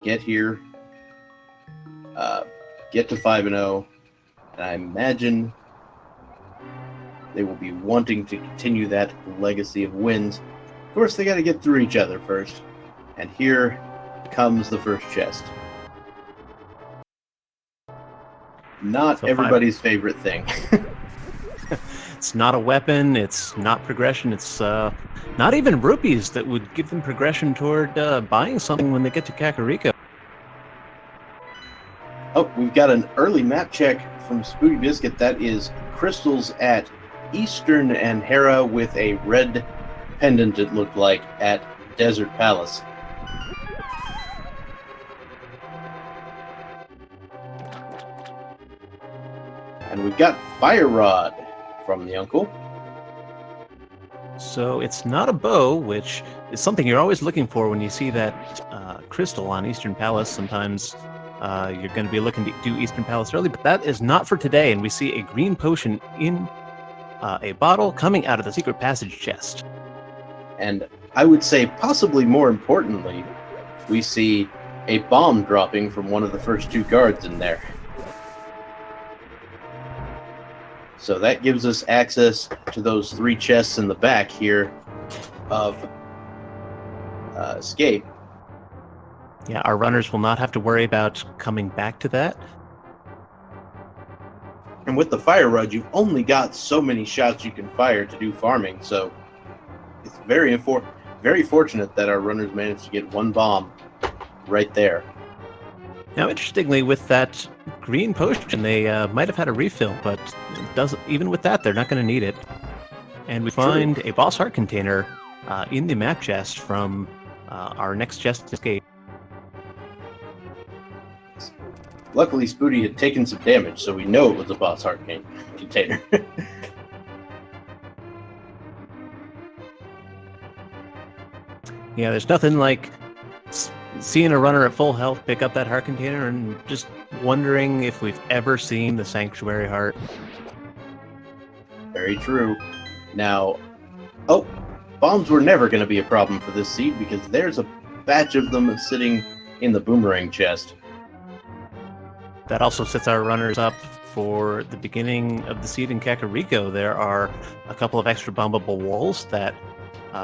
get here, get to 5-0, and I imagine they will be wanting to continue that legacy of wins. Of course, they got to get through each other first, and here comes the first chest. Not everybody's favorite thing. It's not a weapon, it's not progression, it's not even rupees that would give them progression toward buying something when they get to Kakariko. Oh, we've got an early map check from SpootyBiscuit. That is crystals at Eastern and Hera with a red pendant, it looked like, at Desert Palace. And we've got Fire Rod from the uncle. So it's not a bow, which is something you're always looking for when you see that crystal on Eastern Palace. Sometimes you're going to be looking to do Eastern Palace early, but that is not for today. And we see a green potion in a bottle coming out of the secret passage chest. And I would say, possibly more importantly, we see a bomb dropping from one of the first two guards in there. So that gives us access to those three chests in the back here of Escape. Yeah, our runners will not have to worry about coming back to that. And with the Fire Rod, you've only got so many shots you can fire to do farming, so it's very fortunate that our runners managed to get one bomb right there. Now, interestingly, with that green potion, they might have had a refill, but even with that, they're not going to need it. And we find a boss heart container in the map chest from our next chest Escape. Luckily, Spooty had taken some damage, so we know it was a boss heart container. Yeah, there's nothing like seeing a runner at full health pick up that heart container and just wondering if we've ever seen the Sanctuary Heart. Very true. Now, bombs were never going to be a problem for this seed because there's a batch of them sitting in the boomerang chest. That also sets our runners up for the beginning of the seed in Kakariko. There are a couple of extra bombable walls that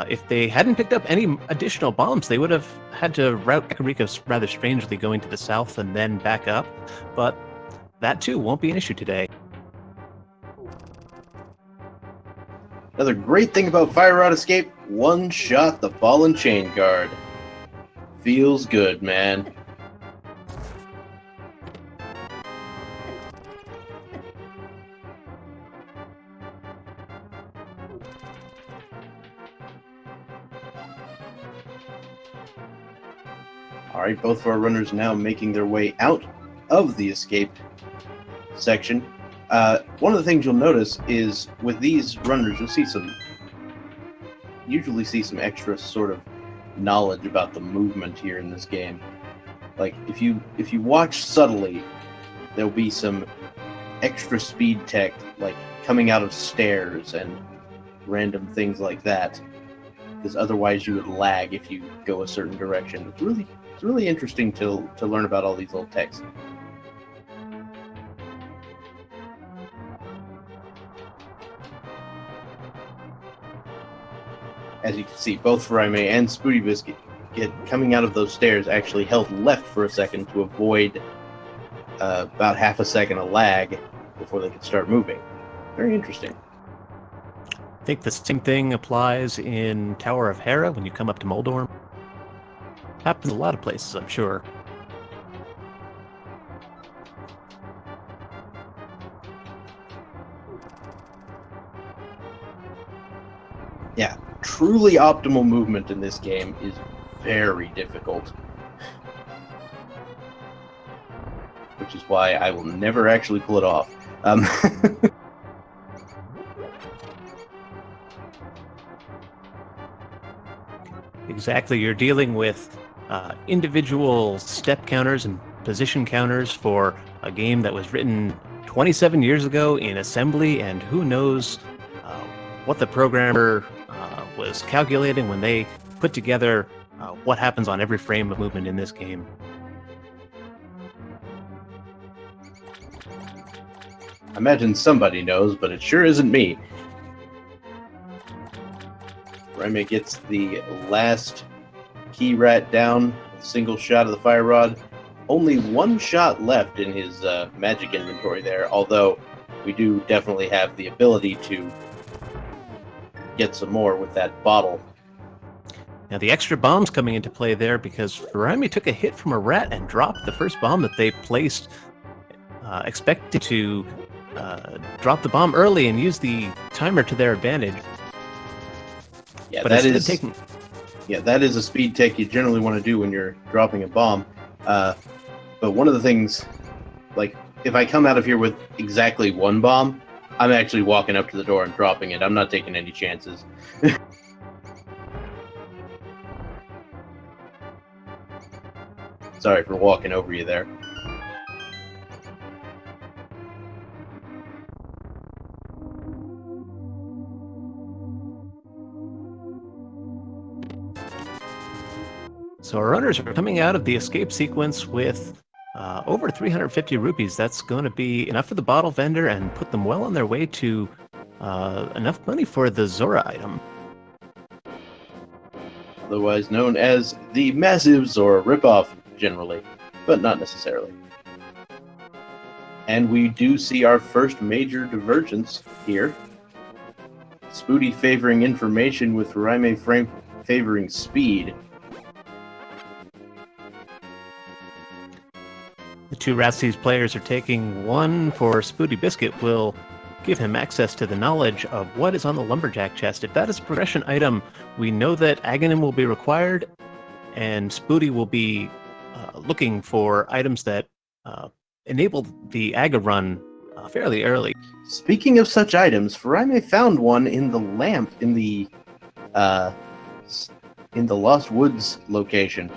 if they hadn't picked up any additional bombs, they would have had to route Kakariko rather strangely, going to the south and then back up. But that too won't be an issue today. Another great thing about Fire Rod Escape, one shot the ball and chain guard. Feels good, man. Alright, both of our runners now making their way out of the escape section. One of the things you'll notice is with these runners, you'll usually see some extra sort of knowledge about the movement here in this game. Like, if you watch subtly, there'll be some extra speed tech, like coming out of stairs and random things like that. Because otherwise you would lag if you go a certain direction. It's really interesting to learn about all these little techs. As you can see, both Furaime and SpootyBiscuit coming out of those stairs actually held left for a second to avoid about half a second of lag before they could start moving. Very interesting. I think the same thing applies in Tower of Hera when you come up to Moldorm. Happens a lot of places, I'm sure. Yeah, truly optimal movement in this game is very difficult. Which is why I will never actually pull it off. Exactly, you're dealing with individual step counters and position counters for a game that was written 27 years ago in assembly, and who knows what the programmer was calculating when they put together what happens on every frame of movement in this game. I imagine somebody knows, but it sure isn't me. Furaime gets the last key rat down, a single shot of the fire rod. Only one shot left in his magic inventory there, although we do definitely have the ability to get some more with that bottle. Now the extra bomb's coming into play there because Furaime took a hit from a rat and dropped the first bomb that they placed, expecting to drop the bomb early and use the timer to their advantage. Yeah, but that is a speed tech you generally want to do when you're dropping a bomb. But one of the things, like, if I come out of here with exactly one bomb, I'm actually walking up to the door and dropping it. I'm not taking any chances. Sorry for walking over you there. So our runners are coming out of the escape sequence with over 350 rupees. That's going to be enough for the bottle vendor and put them well on their way to enough money for the Zora item. Otherwise known as the massive Zora ripoff, generally, but not necessarily. And we do see our first major divergence here. Spooty favoring information with Furaime favoring speed. The two routes these players are taking, one for SpootyBiscuit, will give him access to the knowledge of what is on the lumberjack chest. If that is a progression item, we know that Aghanim will be required, and Spooty will be looking for items that enable the Aga run fairly early. Speaking of such items, Furaime found one in the lamp in the Lost Woods location.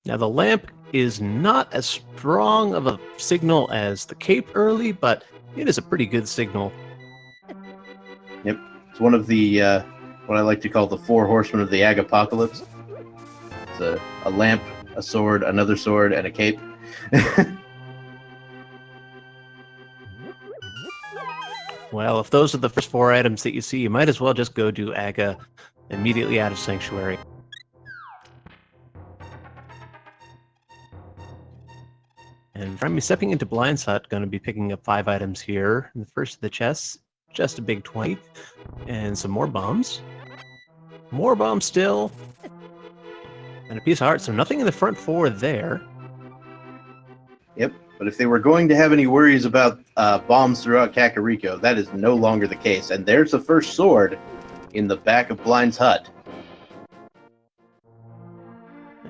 Now, the lamp is not as strong of a signal as the cape early, but it is a pretty good signal. Yep. It's one of the, what I like to call the four horsemen of the Agapocalypse. It's a lamp, a sword, another sword, and a cape. Well, if those are the first four items that you see, you might as well just go do Aga immediately out of Sanctuary. And Furaime stepping into Blind's Hut, going to be picking up 5 items here. The first of the chests, just a big 20, and some more bombs. More bombs still, and a piece of heart, so nothing in the front 4 there. Yep, but if they were going to have any worries about bombs throughout Kakariko, that is no longer the case. And there's the first sword in the back of Blind's hut.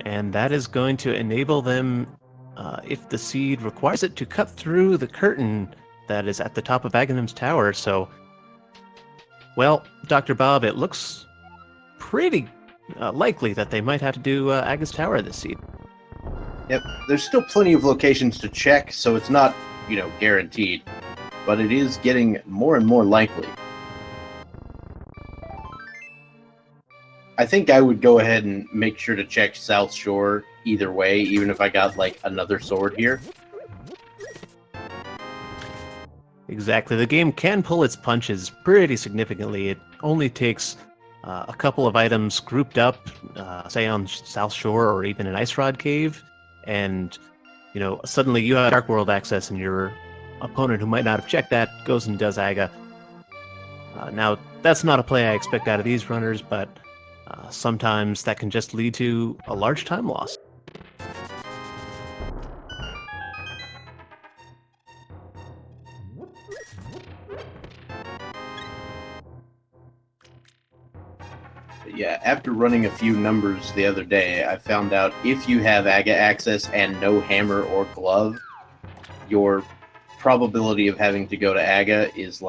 And that is going to enable them, if the seed requires it, to cut through the curtain that is at the top of Aghanim's tower. So, well, Dr. Bob, it looks pretty likely that they might have to do Aga's tower this seed. Yep, there's still plenty of locations to check, so it's not, guaranteed. But it is getting more and more likely. I think I would go ahead and make sure to check South Shore either way, even if I got, another sword here. Exactly. The game can pull its punches pretty significantly. It only takes a couple of items grouped up, say on South Shore or even an Ice Rod Cave, and, suddenly you have Dark World access and your opponent who might not have checked that goes and does Aga. Now, that's not a play I expect out of these runners, but sometimes that can just lead to a large time loss. Yeah, after running a few numbers the other day, I found out if you have Aga access and no hammer or glove, your probability of having to go to Aga is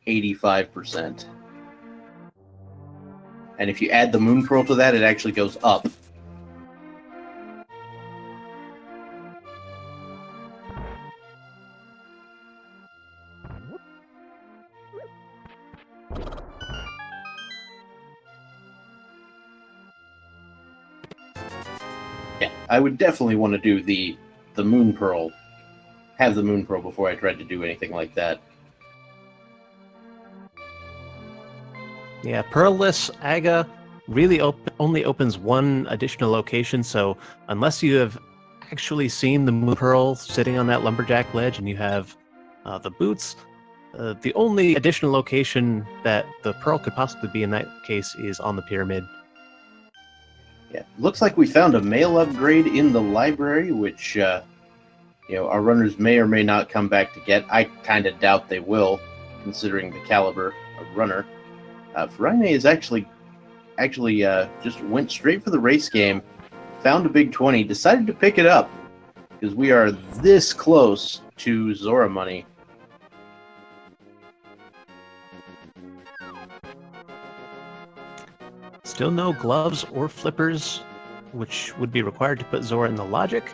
85%. And if you add the Moon Pearl to that, it actually goes up. Yeah, I would definitely want to do the Moon Pearl have the Moon Pearl before I tried to do anything like that. Yeah, Pearlless Aga really only opens one additional location, so unless you have actually seen the Moon Pearl sitting on that lumberjack ledge and you have the boots, the only additional location that the Pearl could possibly be in that case is on the pyramid. Yeah, looks like we found a mail upgrade in the library, which our runners may or may not come back to get. I kind of doubt they will, considering the caliber of runner. Furaime is actually just went straight for the race game, found a big 20, decided to pick it up, because we are this close to Zora money. Still no gloves or flippers, which would be required to put Zora in the logic,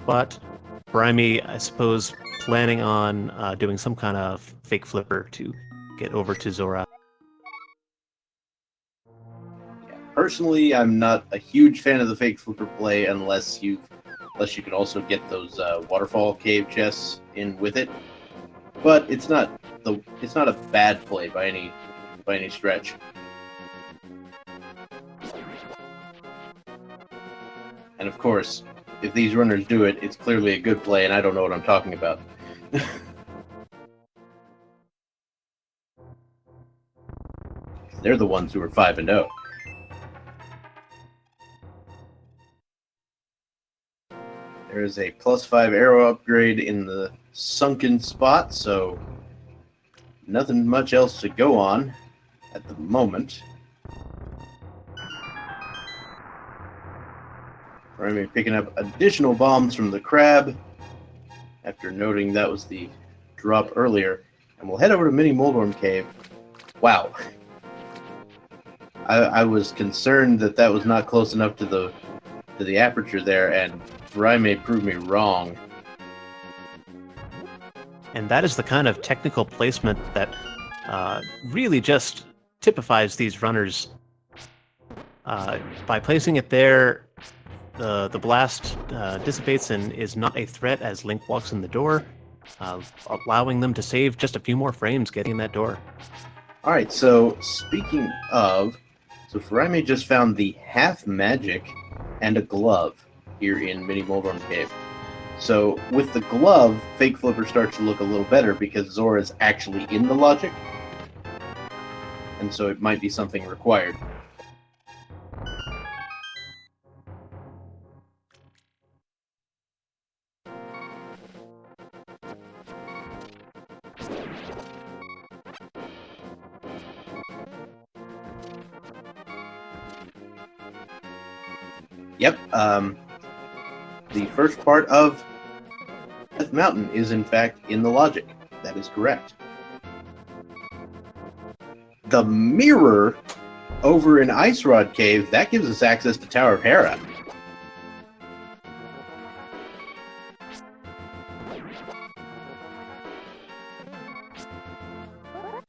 but Furaime, I suppose, planning on doing some kind of fake flipper to get over to Zora. Personally, I'm not a huge fan of the fake flipper play unless you could also get those waterfall cave chests in with it. But it's not a bad play by any stretch. And of course, if these runners do it, it's clearly a good play, and I don't know what I'm talking about. They're the ones who are 5-0. There is a +5 arrow upgrade in the sunken spot, so nothing much else to go on at the moment. We're going to be picking up additional bombs from the crab after noting that was the drop earlier. And we'll head over to Mini Moldorm Cave. Wow. I was concerned that was not close enough to the aperture there, and Furaime proved me wrong. And that is the kind of technical placement that really just typifies these runners. By placing it there, the blast dissipates and is not a threat as Link walks in the door, allowing them to save just a few more frames getting in that door. All right, so speaking of, Furaime just found the half magic and a glove here in Mini Moldorm Cave. So with the glove, Fake Flipper starts to look a little better because Zora's actually in the logic, and so it might be something required. Yep, the first part of Death Mountain is in fact in the logic. That is correct. The mirror over in Ice Rod Cave, that gives us access to Tower of Hera.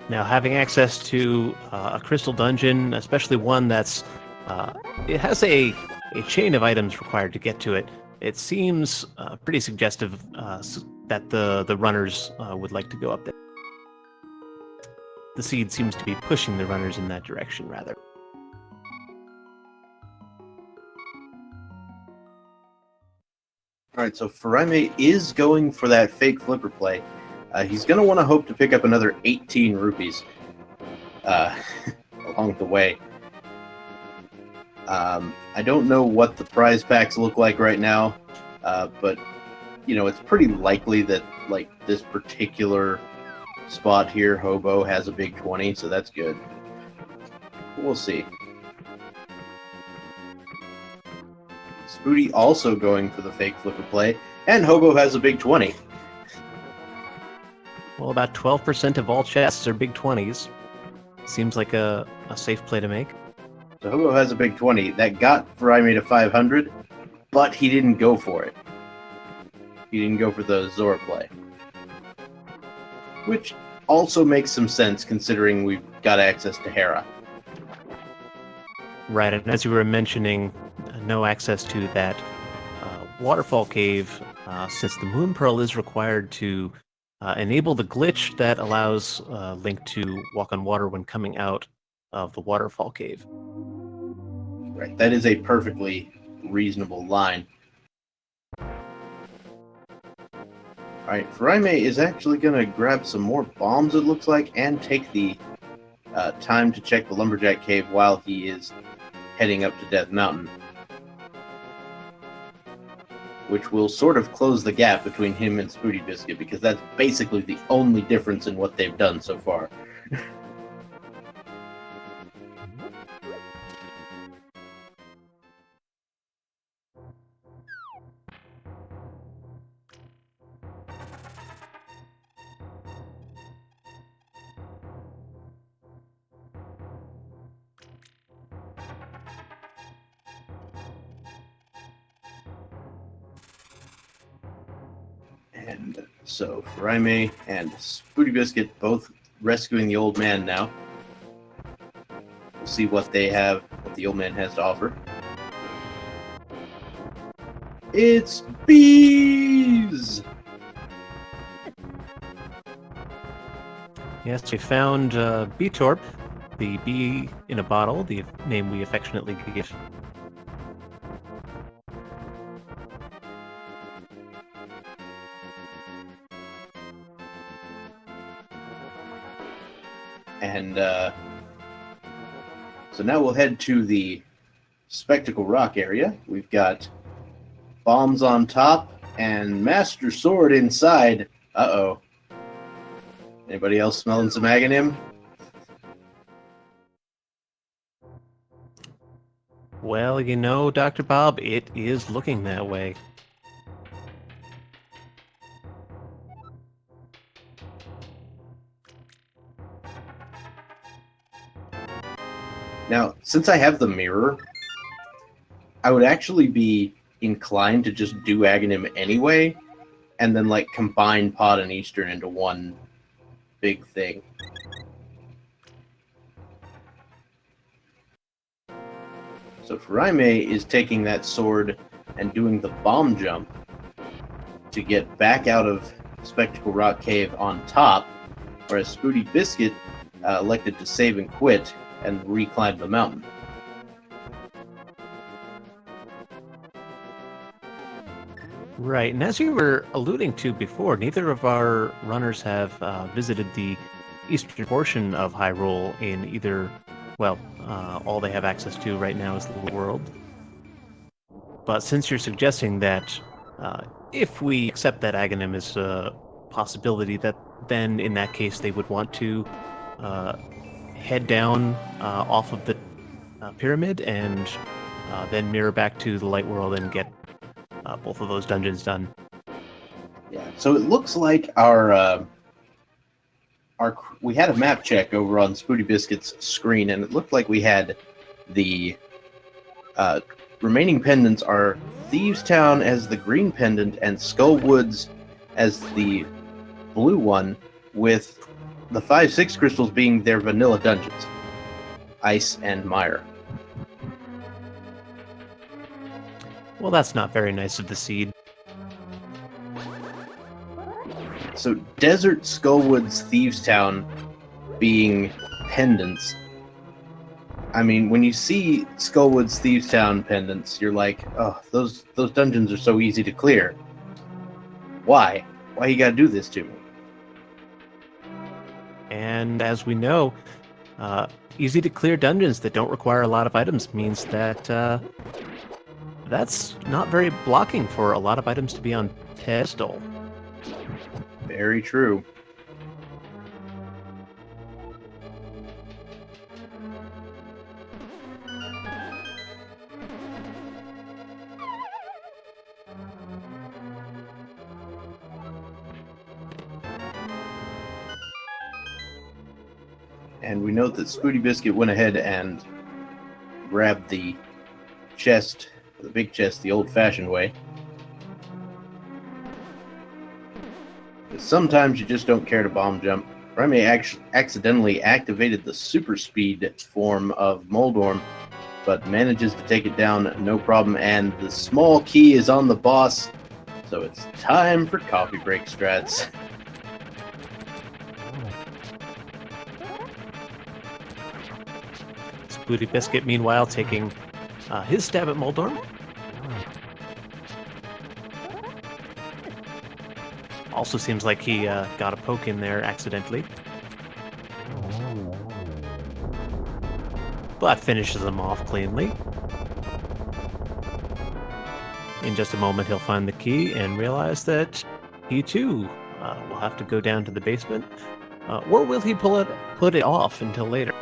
Now, having access to a crystal dungeon, especially one that's it has a chain of items required to get to it, it seems pretty suggestive that the runners would like to go up there. The seed seems to be pushing the runners in that direction, rather. All right, so Furaime is going for that fake flipper play. He's going to want to hope to pick up another 18 rupees along the way. I don't know what the prize packs look like right now, but it's pretty likely that this particular spot here, Hobo, has a big 20, so that's good. We'll see. Spooty also going for the fake flipper play, and Hobo has a big 20. Well, about 12% of all chests are big 20s. Seems like a safe play to make. So Hobo has a big 20. That got Furaime to 500, but he didn't go for it. He didn't go for the Zora play. Which also makes some sense considering we've got access to Hera. Right, and as you were mentioning, no access to that waterfall cave since the Moon Pearl is required to enable the glitch that allows Link to walk on water when coming out of the waterfall cave. Right, that is a perfectly reasonable line. Alright, Furaime is actually going to grab some more bombs, it looks like, and take the time to check the Lumberjack Cave while he is heading up to Death Mountain. Which will sort of close the gap between him and SpootyBiscuit, because that's basically the only difference in what they've done so far. And so Furaime and SpootyBiscuit both rescuing the old man now. We'll see what they have, what the old man has to offer. It's bees! Yes, we found Beetorp, the bee in a bottle, the name we affectionately give. And so now we'll head to the Spectacle Rock area. We've got bombs on top and Master Sword inside. Uh-oh. Anybody else smelling some Aghanim? Well, you know, Dr. Bob, it is looking that way. Now, since I have the mirror, I would actually be inclined to just do Aghanim anyway, and then, like, combine Pod and Eastern into one big thing. So Furaime is taking that sword and doing the bomb jump to get back out of Spectacle Rock Cave on top, whereas SpootyBiscuit elected to save and quit and reclimb the mountain. Right, and as you were alluding to before, neither of our runners have visited the eastern portion of Hyrule in either, well, all they have access to right now is the Light World. But since you're suggesting that if we accept that Aghanim is a possibility, that then in that case they would want to head down off of the pyramid and then mirror back to the Light World and get both of those dungeons done. Yeah, so it looks like we had a map check over on SpootyBiscuit's screen, and it looked like we had the remaining pendants are Thieves Town as the green pendant and Skull Woods as the blue one, with the 5-6 crystals being their vanilla dungeons, Ice and Mire. Well, that's not very nice of the Seed. So Desert, Skullwoods, Thieves Town being pendants. I mean, when you see Skullwoods, Thieves Town pendants, you're like, oh, those dungeons are so easy to clear. Why? Why you gotta do this to me? And as we know, easy to clear dungeons that don't require a lot of items means that that's not very blocking for a lot of items to be on pedestal. Very true. And we note that SpootyBiscuit went ahead and grabbed the chest, the big chest, the old-fashioned way. Sometimes you just don't care to bomb jump. Furaime actually accidentally activated the super speed form of Moldorm, but manages to take it down no problem, and the small key is on the boss. So it's time for coffee break strats. SpootyBiscuit, meanwhile, taking his stab at Moldorm. Also seems like he got a poke in there accidentally. But finishes him off cleanly. In just a moment, he'll find the key and realize that he too will have to go down to the basement. Or will he put it off until later?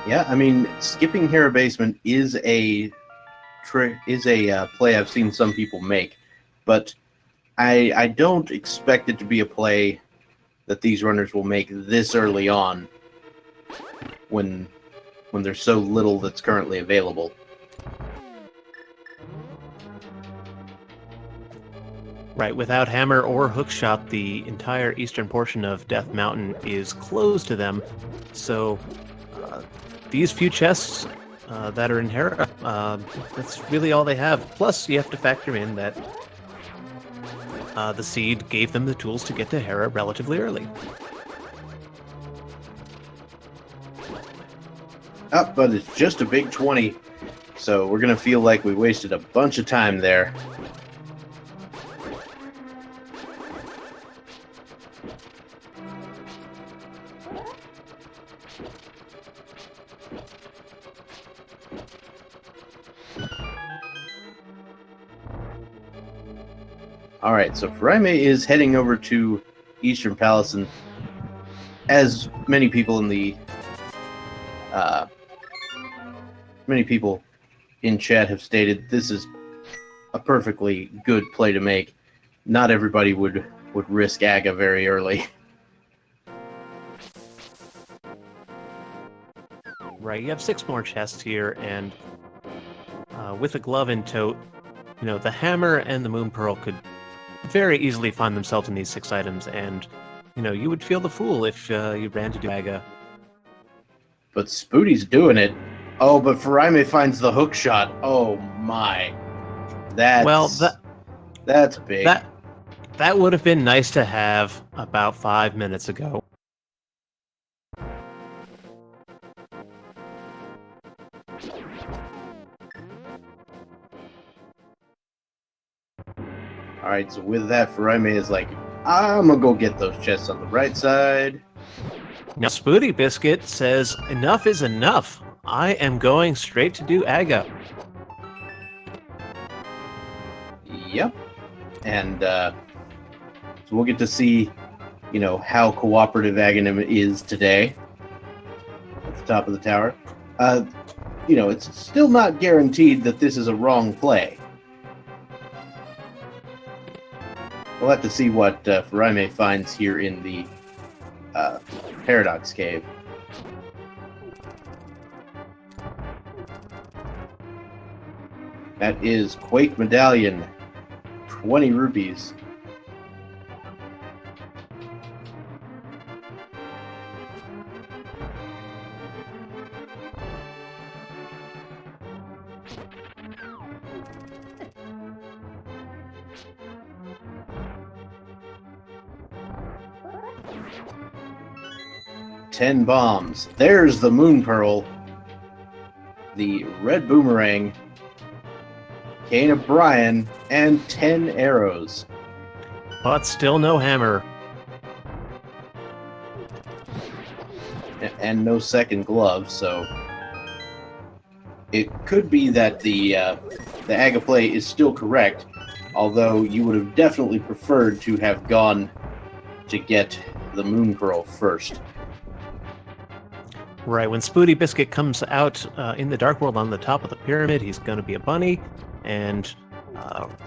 Yeah, I mean, skipping Hera Basement is a play I've seen some people make, but I don't expect it to be a play that these runners will make this early on when there's so little that's currently available. Right, without hammer or hookshot, the entire eastern portion of Death Mountain is closed to them. So these few chests that are in Hera, that's really all they have. Plus, you have to factor in that the seed gave them the tools to get to Hera relatively early. But it's just a big 20, so we're going to feel like we wasted a bunch of time there. Alright, so Furaime is heading over to Eastern Palace, and as many people in the many people in chat have stated, this is a perfectly good play to make. Not everybody would risk Aga very early. Right, you have 6 more chests here, and with a glove in tote, you know, the hammer and the moon pearl could very easily find themselves in these 6 items, and, you know, you would feel the fool if you ran to do Aga. But Spooty's doing it. Oh, but Furaime finds the hook shot. Oh my. That's big. That would have been nice to have about 5 minutes ago. Alright, so with that, Furaime is like, I'm gonna go get those chests on the right side. Now, SpootyBiscuit says, enough is enough. I am going straight to do Aga. Yep. And so we'll get to see, you know, how cooperative Aghanim is today at the top of the tower. You know, it's still not guaranteed that this is a wrong play. We'll have to see what Furaime finds here in the Paradox Cave. That is Quake Medallion, 20 rupees. $10 bombs. There's the Moon Pearl, the Red Boomerang, Cane of Brian, and 10 arrows. But still no hammer. And no second glove, so it could be that the Aga play is still correct, although you would have definitely preferred to have gone to get the Moon Pearl first. Right, when SpootyBiscuit comes out in the Dark World on the top of the pyramid, he's going to be a bunny, and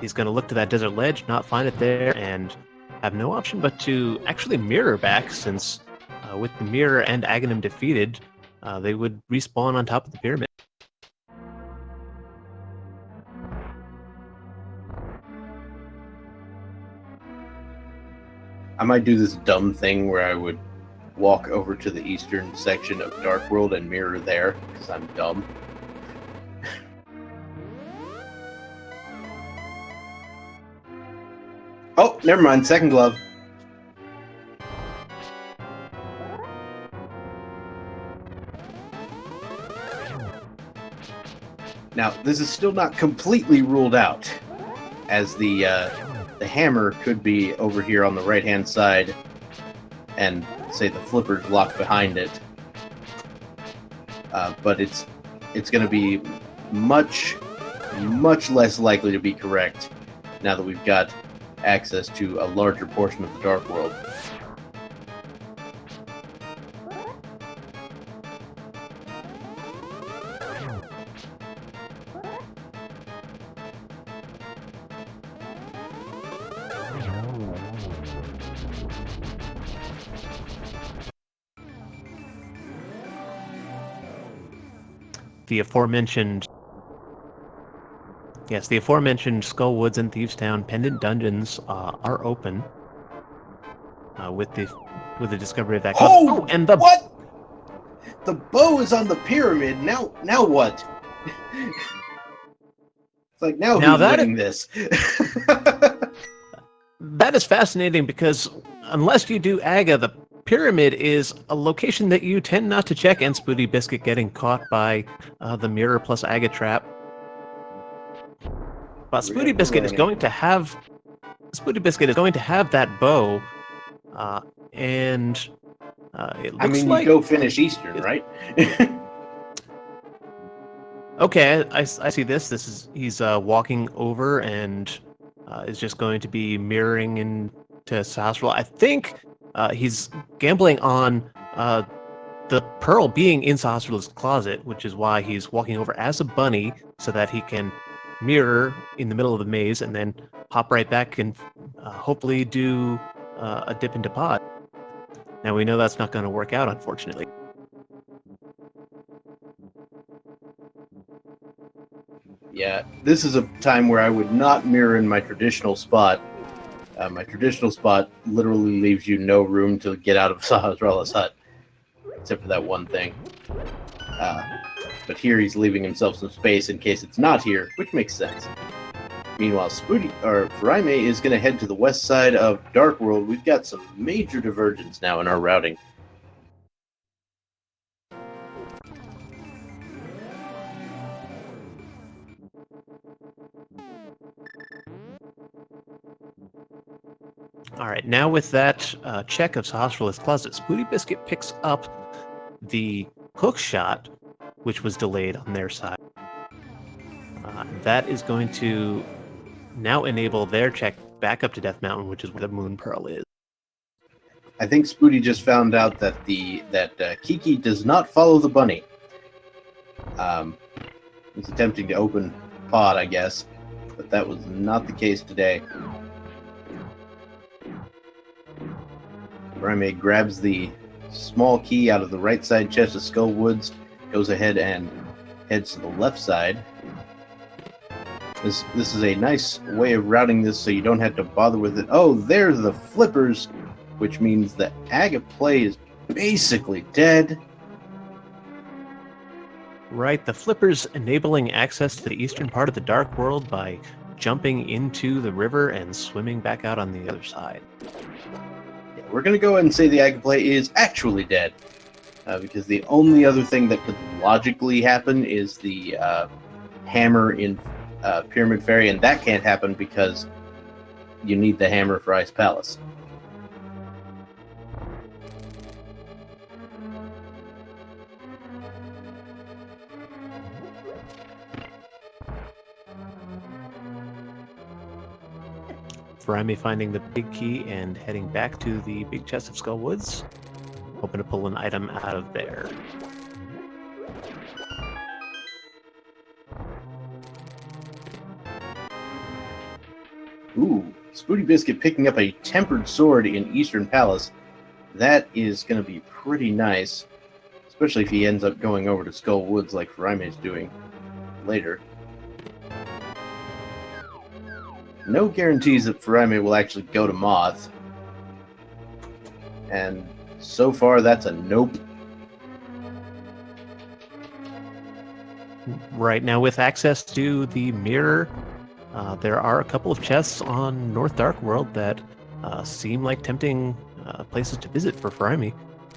he's going to look to that desert ledge, not find it there, and have no option but to actually mirror back, since with the mirror and Aghanim defeated, they would respawn on top of the pyramid. I might do this dumb thing where I would walk over to the eastern section of Dark World and mirror there, because I'm dumb. Oh, never mind. Second glove. Now, this is still not completely ruled out, as the hammer could be over here on the right-hand side, and say the flipper's locked behind it. But it's going to be much less likely to be correct now that we've got access to a larger portion of the Dark World. The aforementioned Skull Woods and Thieves Town pendant dungeons are open with the discovery of that. Oh, and the what? The bow is on the pyramid. Now what? It's like now who's winning this? That is fascinating because unless you do Aga, the pyramid is a location that you tend not to check, and SpootyBiscuit getting caught by the mirror plus Aga trap. But SpootyBiscuit is going to have that bow, and it looks like you go finish Eastern, right? Okay, I see this. He's walking over and is just going to be mirroring into Sasrul. I think he's gambling on the pearl being in Sasrul's closet, which is why he's walking over as a bunny so that he can mirror in the middle of the maze and then hop right back and hopefully do a dip into pod. Now we know that's not going to work out, unfortunately. Yeah, this is a time where I would not mirror in my traditional spot. My traditional spot literally leaves you no room to get out of Sahasrala's hut, except for that one thing. But here he's leaving himself some space in case it's not here, which makes sense. Meanwhile, Furaime is going to head to the west side of Dark World. We've got some major divergence now in our routing. All right, now with that check of Sahasrala's closet, SpootyBiscuit picks up the hook shot, which was delayed on their side. That is going to now enable their check back up to Death Mountain, which is where the Moon Pearl is. I think Spooty just found out that Kiki does not follow the bunny. He's attempting to open pod, I guess, but that was not the case today. Furaime grabs the small key out of the right side chest of Skull Woods, goes ahead and heads to the left side. This is a nice way of routing this so you don't have to bother with it. Oh, there's the flippers, which means the Aga play is basically dead. Right, the flippers enabling access to the eastern part of the Dark World by jumping into the river and swimming back out on the other side. We're going to go ahead and say the Aga play is actually dead, because the only other thing that could logically happen is the hammer in Pyramid Fairy, and that can't happen because you need the hammer for Ice Palace. Furaime finding the big key and heading back to the big chest of Skull Woods, hoping to pull an item out of there. Ooh, SpootyBiscuit picking up a tempered sword in Eastern Palace. That is going to be pretty nice, especially if he ends up going over to Skull Woods like Furaime's doing later. No guarantees that Furaime will actually go to Moth. And so far, that's a nope. Right, now with access to the mirror, there are a couple of chests on North Dark World that seem like tempting places to visit for Furaime,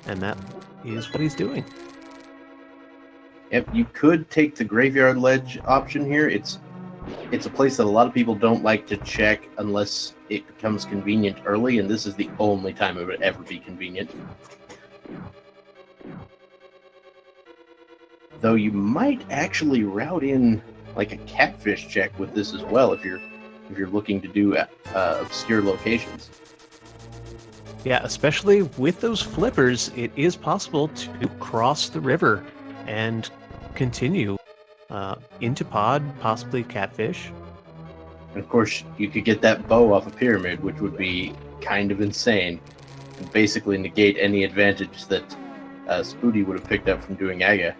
and that is what he's doing. Yep, you could take the Graveyard Ledge option here. It's a place that a lot of people don't like to check unless it becomes convenient early, and this is the only time it would ever be convenient. Though you might actually route in like a catfish check with this as well if you're looking to do obscure locations. Yeah, especially with those flippers, it is possible to cross the river and continue into Pod, possibly catfish. And of course, you could get that bow off a pyramid, which would be kind of insane, and basically negate any advantage that Spooty would have picked up from doing Aga.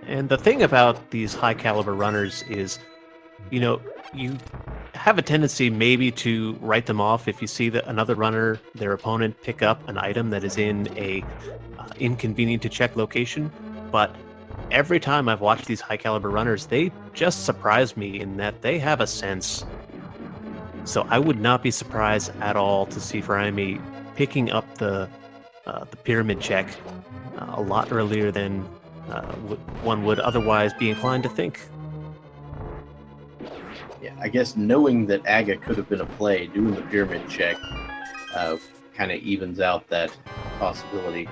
And the thing about these high caliber runners is, you have a tendency maybe to write them off if you see that another runner, their opponent, pick up an item that is in a inconvenient to check location. But every time I've watched these high caliber runners, they just surprise me in that they have a sense. So I would not be surprised at all to see Furaime picking up the pyramid check a lot earlier than one would otherwise be inclined to think. Yeah, I guess knowing that Aga could have been a play, doing the pyramid check kind of evens out that possibility.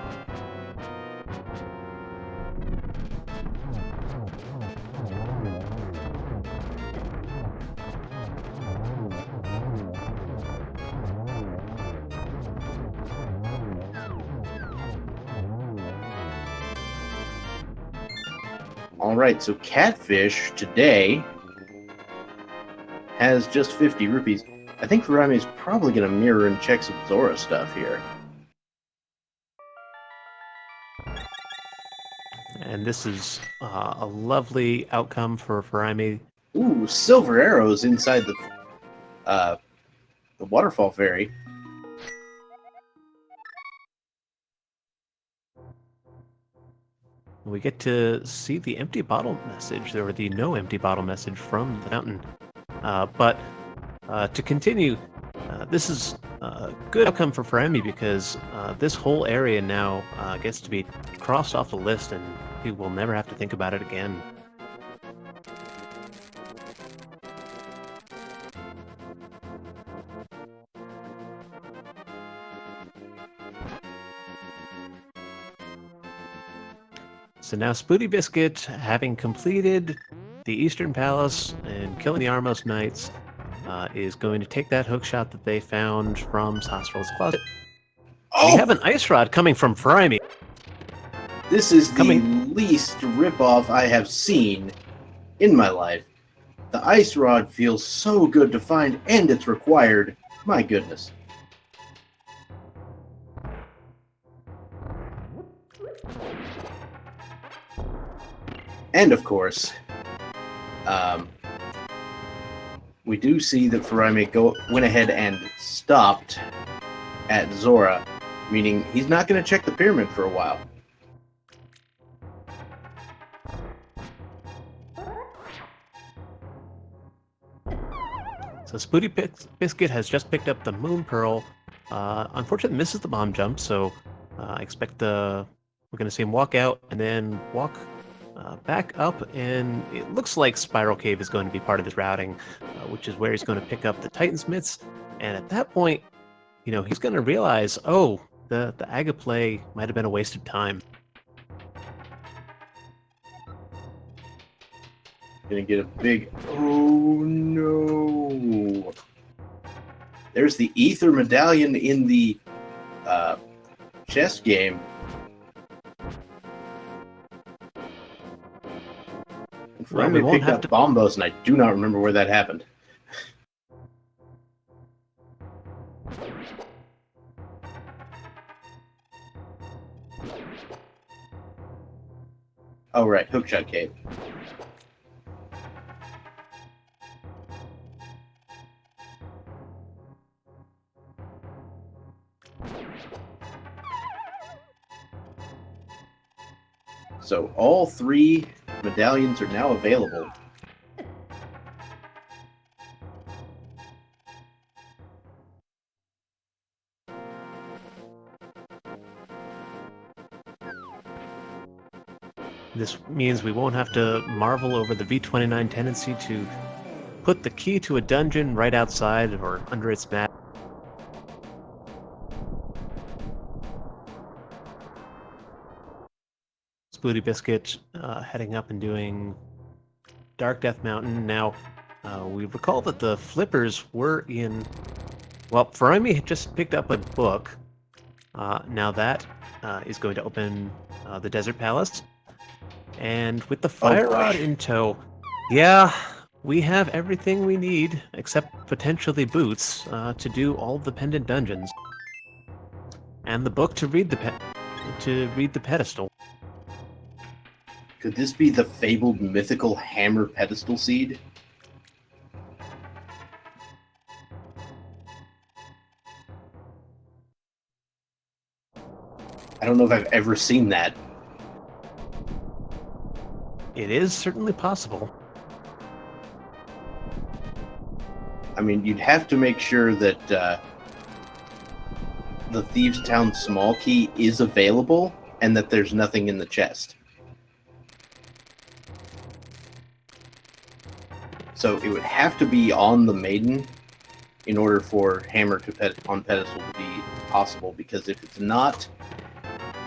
Alright, so Catfish today has just 50 rupees. I think Furaime is probably going to mirror and check some Zora stuff here. And this is a lovely outcome for Furaime. Ooh, silver arrows inside the waterfall fairy. We get to see the empty bottle message, or the no empty bottle message from the mountain. But to continue, this is a good outcome for Furaime because this whole area now gets to be crossed off the list and he will never have to think about it again. So now SpootyBiscuit, having completed the Eastern Palace and killing the Armos Knights, is going to take that hookshot that they found from Sasral's closet. Oh! We have an ice rod coming from Furaime. This is the least ripoff I have seen in my life. The ice rod feels so good to find, and it's required. My goodness. And of course, we do see that Furaime went ahead and stopped at Zora, meaning he's not going to check the pyramid for a while. So SpootyBiscuit has just picked up the Moon Pearl. Unfortunately, misses the bomb jump, so I expect we're going to see him walk out and then walk back up, and it looks like Spiral Cave is going to be part of his routing, which is where he's going to pick up the Titansmiths. And at that point, he's going to realize, oh, the Aga play might have been a waste of time. Gonna get a big... Oh, no. There's the Ether Medallion in the chess game. And Furaime picked up Bombos, and I do not remember where that happened. Oh, right. Hookshot Cave. So all 3 medallions are now available. This means we won't have to marvel over the V29 tendency to put the key to a dungeon right outside or under its mat. SpootyBiscuit heading up and doing Dark Death Mountain. Now, we recall that the flippers were in... Well, Furaime had just picked up a book. Now that is going to open the Desert Palace. And with the fire rod in tow, yeah, we have everything we need, except potentially boots, to do all the pendant dungeons. And the book to read the pedestal. Could this be the fabled mythical hammer pedestal seed? I don't know if I've ever seen that. It is certainly possible. I mean, you'd have to make sure that the Thieves' Town small key is available and that there's nothing in the chest. So it would have to be on the Maiden in order for Hammer on pedestal to be possible, because if it's not,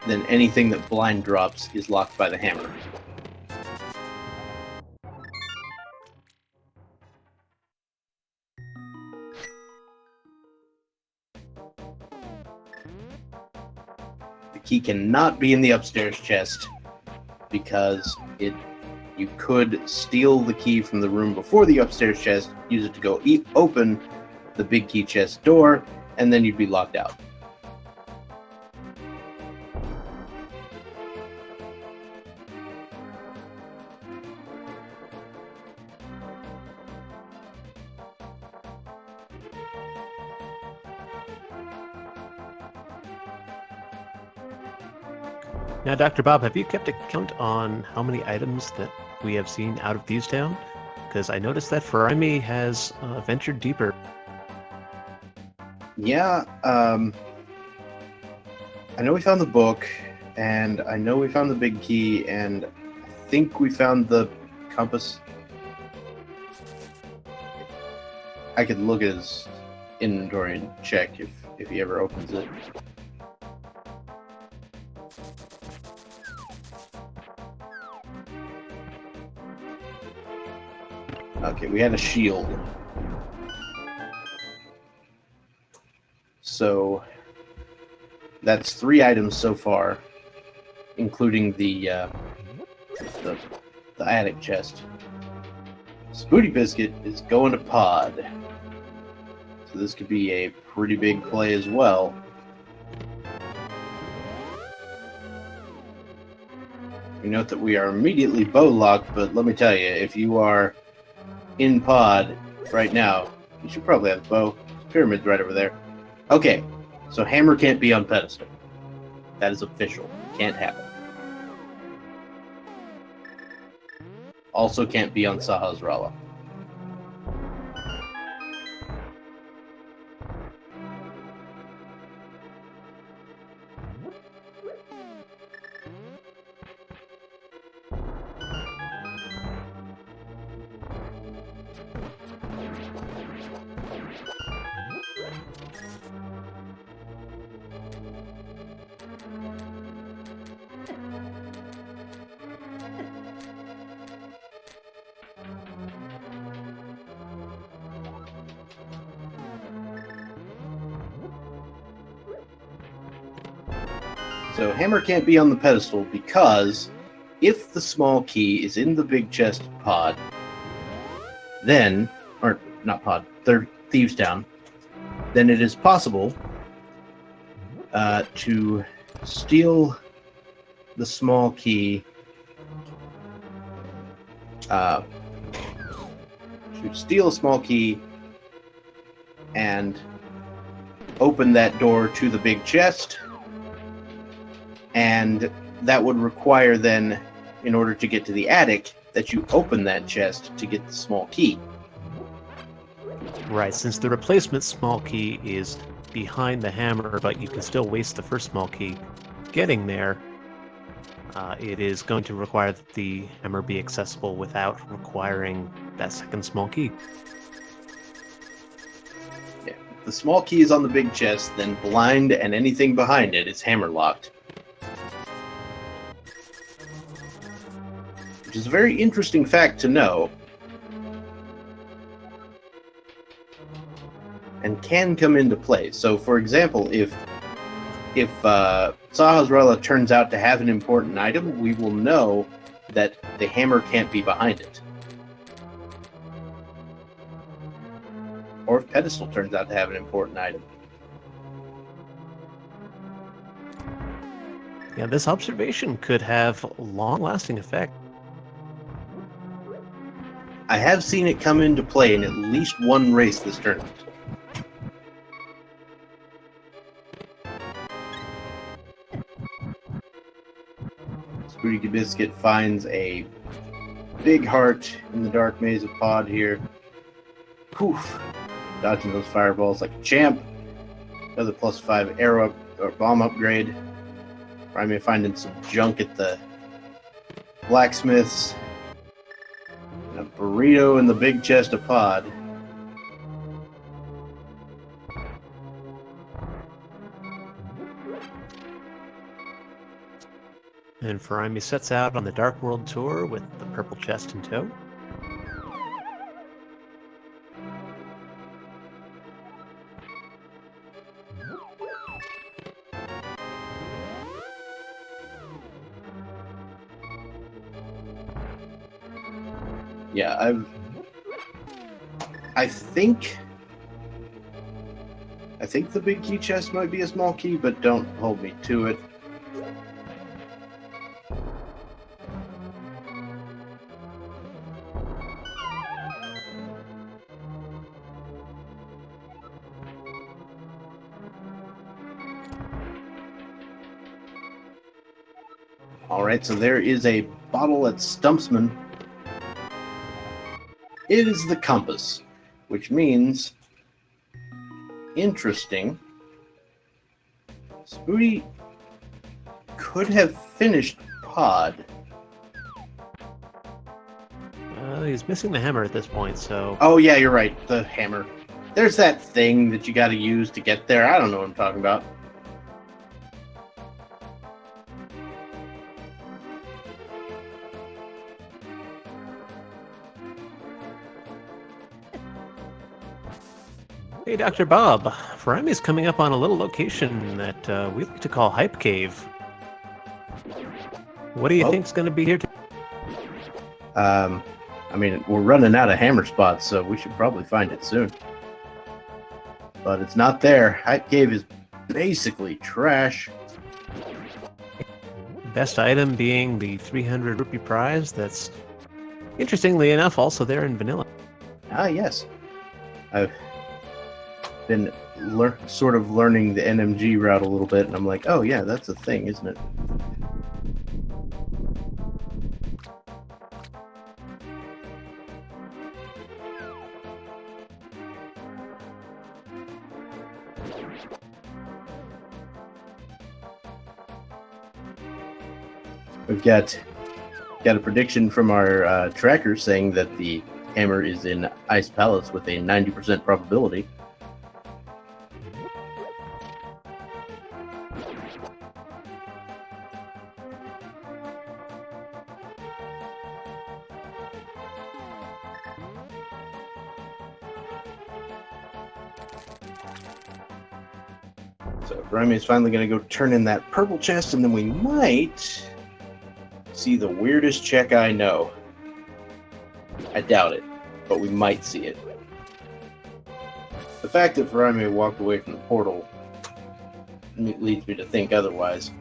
then anything that blind drops is locked by the Hammer. The key cannot be in the upstairs chest because you could steal the key from the room before the upstairs chest, use it to go open the big key chest door, and then you'd be locked out. Now, Dr. Bob, have you kept a count on how many items that we have seen out of Thieves' Town? Because I noticed that Furaime has ventured deeper. Yeah, I know we found the book, and I know we found the big key, and I think we found the compass. I could look at his inventory and check if he ever opens it. Okay, we had a shield. So that's 3 items so far, including the attic chest. SpootyBiscuit is going to pod. So this could be a pretty big play as well. We note that we are immediately bow locked, but let me tell you, if you are in pod right now, you should probably have a bow. Pyramid's right over there. Okay, so Hammer can't be on pedestal. That is official. Can't happen. Also can't be on Sahasrara. So Hammer can't be on the pedestal because if the small key is in the big chest pod, then, or not pod, Thieves' Town, then it is possible to steal the small key, and open that door to the big chest. And that would require then in order to get to the attic that you open that chest to get the small key. Right, since the replacement small key is behind the hammer, but you can still waste the first small key getting there, it is going to require that the hammer be accessible without requiring that second small key. Yeah. If the small key is on the big chest, then blind and anything behind it is hammer locked. Which is a very interesting fact to know. And can come into play. So, for example, if Sahasrella turns out to have an important item, we will know that the hammer can't be behind it. Or if Pedestal turns out to have an important item. Yeah, this observation could have long-lasting effect. I have seen it come into play in at least one race this tournament. SpootyBiscuit finds a big heart in the dark maze of pod here. Poof! Dodging those fireballs like a champ. Another +5 arrow up, or bomb upgrade. Furaime finding some junk at the blacksmiths. And a burrito in the big chest of pod. And Furaime sets out on the Dark World tour with the purple chest in tow. Yeah, I think the big key chest might be a small key, but don't hold me to it. Alright, so there is a bottle at Stumpsman. It is the compass, which means, interesting, Spooty could have finished pod. He's missing the hammer at this point, so... Oh yeah, you're right, the hammer. There's that thing that you gotta use to get there. I don't know what I'm talking about. Hey, Dr. Bob. Furaime's coming up on a little location that we like to call Hype Cave. What do you think's going to be here? I mean, we're running out of hammer spots, so we should probably find it soon. But it's not there. Hype Cave is basically trash. Best item being the 300 rupee prize that's, interestingly enough, also there in vanilla. Ah, yes. I've been sort of learning the NMG route a little bit, and I'm like, oh yeah, that's a thing, isn't it? We've got a prediction from our tracker saying that the hammer is in Ice Palace with a 90% probability. So Furaime is finally going to go turn in that purple chest, and then we might see the weirdest check I know. I doubt it, but we might see it. The fact that Furaime walked away from the portal leads me to think otherwise.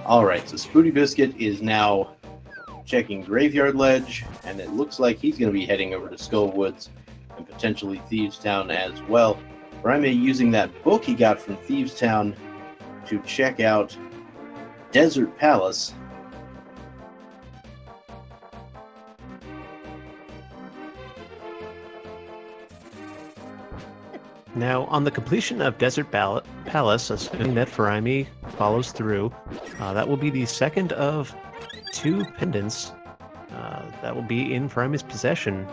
Alright, so SpootyBiscuit is now checking Graveyard Ledge, and it looks like he's going to be heading over to Skull Woods and potentially Thieves Town as well. Furaime using that book he got from Thieves Town to check out Desert Palace. Now, on the completion of Desert Palace, assuming that Furaime follows through, that will be the second of 2 pendants that will be in Furaime's possession.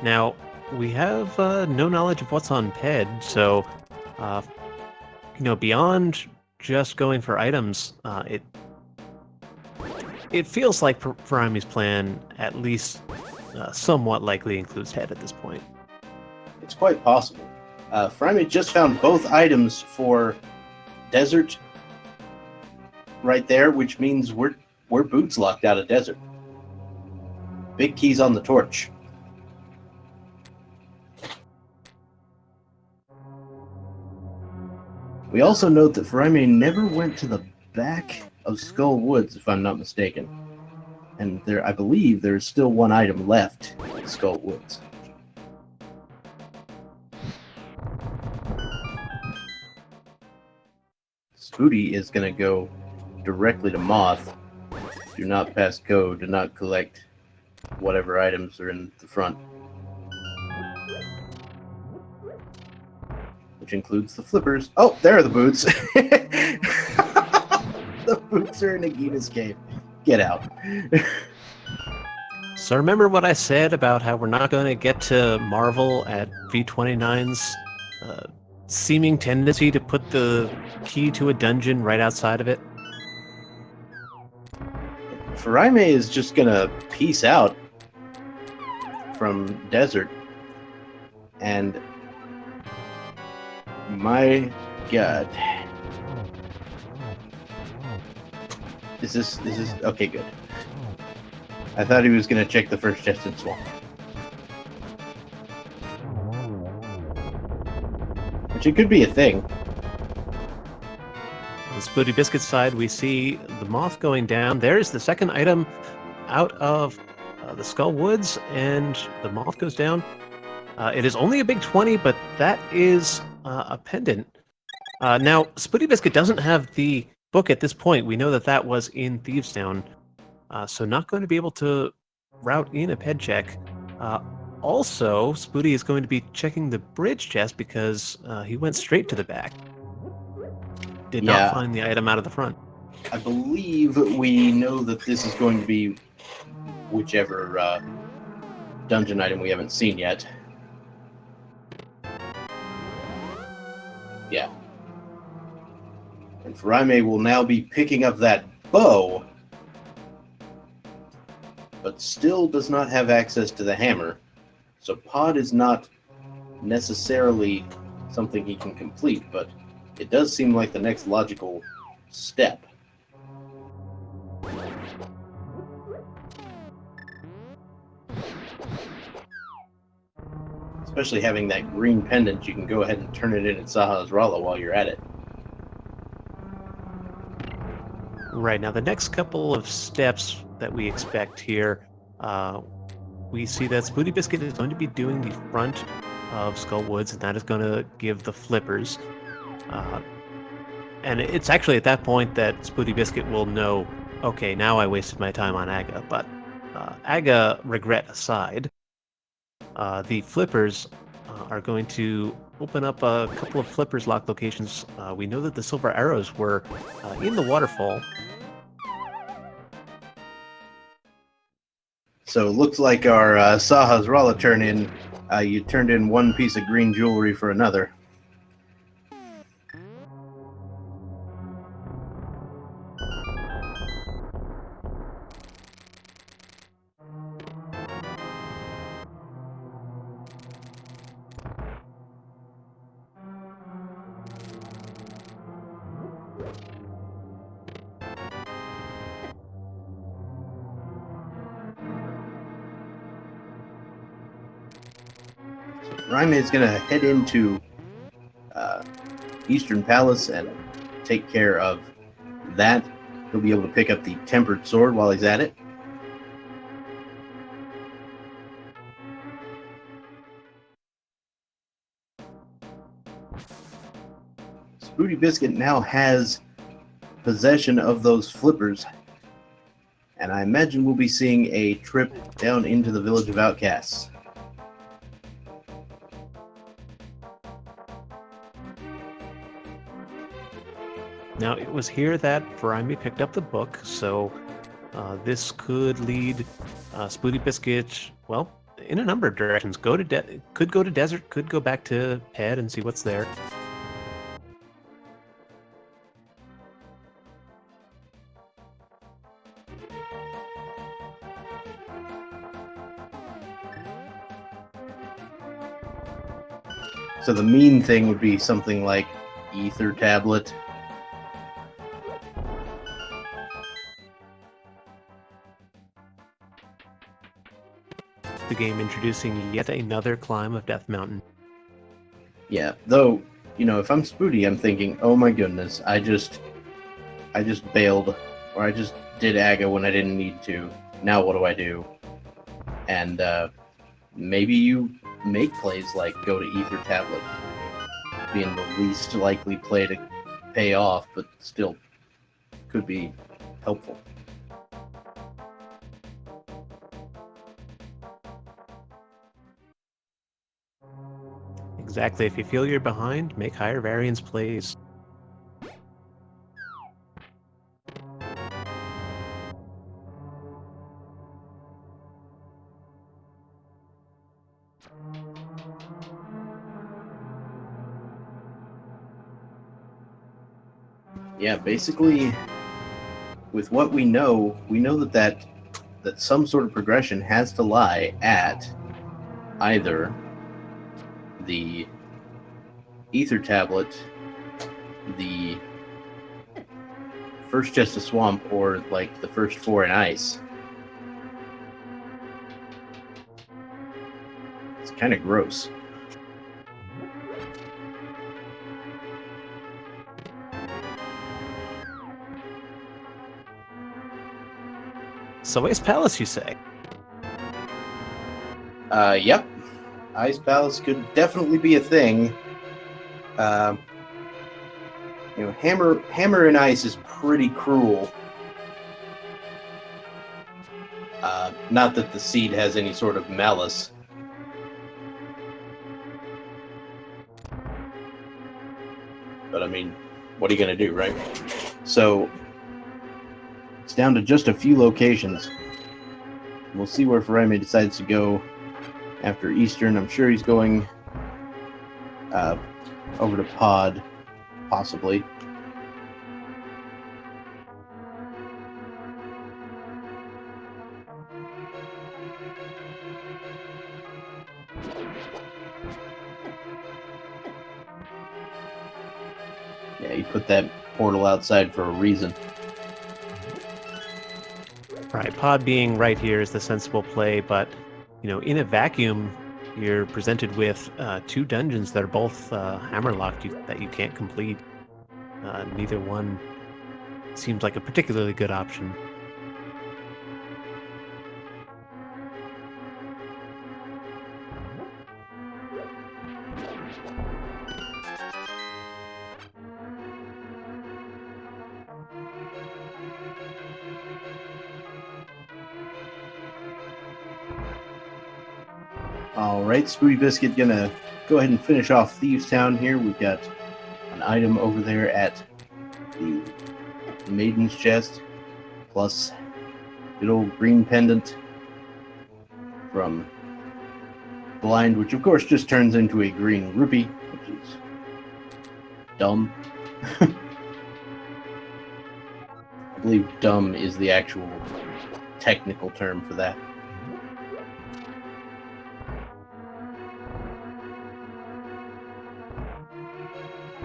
Now, we have no knowledge of what's on PED, so, beyond just going for items, it feels like Furaime's plan at least somewhat likely includes head at this point. It's quite possible. Furaime just found both items for Desert right there, which means we're boots locked out of Desert. Big keys on the torch. We also note that Furaime never went to the back of Skull Woods, if I'm not mistaken. And I believe there's still one item left in Skull Woods. Spooty is going to go directly to Moth. Do not pass go, do not collect whatever items are in the front. Which includes the flippers. Oh, there are the boots! The boots are in Nagita's cave. Get out. So remember what I said about how we're not going to get to marvel at V29's seeming tendency to put the key to a dungeon right outside of it? Furaime is just gonna peace out from Desert, and my god, is this okay? Good. I thought he was gonna check the first chest in Swamp, which it could be a thing. On the SpootyBiscuit side, we see the Moth going down. There's the second item out of the Skull Woods, and the Moth goes down. It is only a big 20, but that is a pendant. Now, SpootyBiscuit doesn't have the book at this point. We know that that was in Thieves Town, so not going to be able to route in a ped check. Also, Spooty is going to be checking the bridge chest because he went straight to the back. Did not find the item out of the front. I believe we know that this is going to be whichever dungeon item we haven't seen yet. Yeah. And Furaime will now be picking up that bow, but still does not have access to the hammer. So pod is not necessarily something he can complete, but it does seem like the next logical step. Especially having that green pendant, you can go ahead and turn it in at Saha's Rala while you're at it. Right, now the next couple of steps that we expect here, we see that SpootyBiscuit is going to be doing the front of Skull Woods, and that is going to give the flippers. And it's actually at that point that SpootyBiscuit will know, okay, now I wasted my time on Aga, but Aga regret aside, the flippers are going to open up a couple of flippers lock locations. We know that the silver arrows were in the waterfall. So it looks like our Saha's Rala turn-in, you turned in one piece of green jewelry for another. Furaime is going to head into Eastern Palace and take care of that, he'll be able to pick up the tempered sword while he's at it. SpootyBiscuit now has possession of those flippers, and I imagine we'll be seeing a trip down into the Village of Outcasts. Now, it was here that Furaime picked up the book, so this could lead SpootyBiscuit, well, in a number of directions. Could go to desert, could go back to Ped and see what's there. So the mean thing would be something like Ether Tablet. The game introducing yet another climb of Death Mountain. Yeah, though, you know, if I'm Spooty, I'm thinking, oh my goodness, I just bailed, or I just did AGA when I didn't need to. Now what do I do? And maybe you make plays like go to Ether Tablet, being the least likely play to pay off, but still could be helpful. Exactly. If you feel you're behind, make higher variance plays. Yeah, basically, with what we know that some sort of progression has to lie at either the Ether Tablet, the first chest of swamp, or like the first 4 in ice. It's kind of gross. So Ice Palace, you say? Yep. Ice Palace could definitely be a thing. You know, Hammer and Ice is pretty cruel. Not that the seed has any sort of malice. But I mean, what are you going to do, right? So, it's down to just a few locations. We'll see where Furaime decides to go after Eastern. I'm sure he's going over to Pod, possibly. Yeah, he put that portal outside for a reason. Right, Pod being right here is the sensible play, but, you know, in a vacuum, you're presented with 2 dungeons that are both hammerlocked that you can't complete. Neither one seems like a particularly good option. Alright, SpootyBiscuit gonna go ahead and finish off Thieves Town here. We've got an item over there at the Maiden's Chest, plus good old green pendant from Blind, which of course just turns into a green rupee, which is dumb. I believe dumb is the actual technical term for that.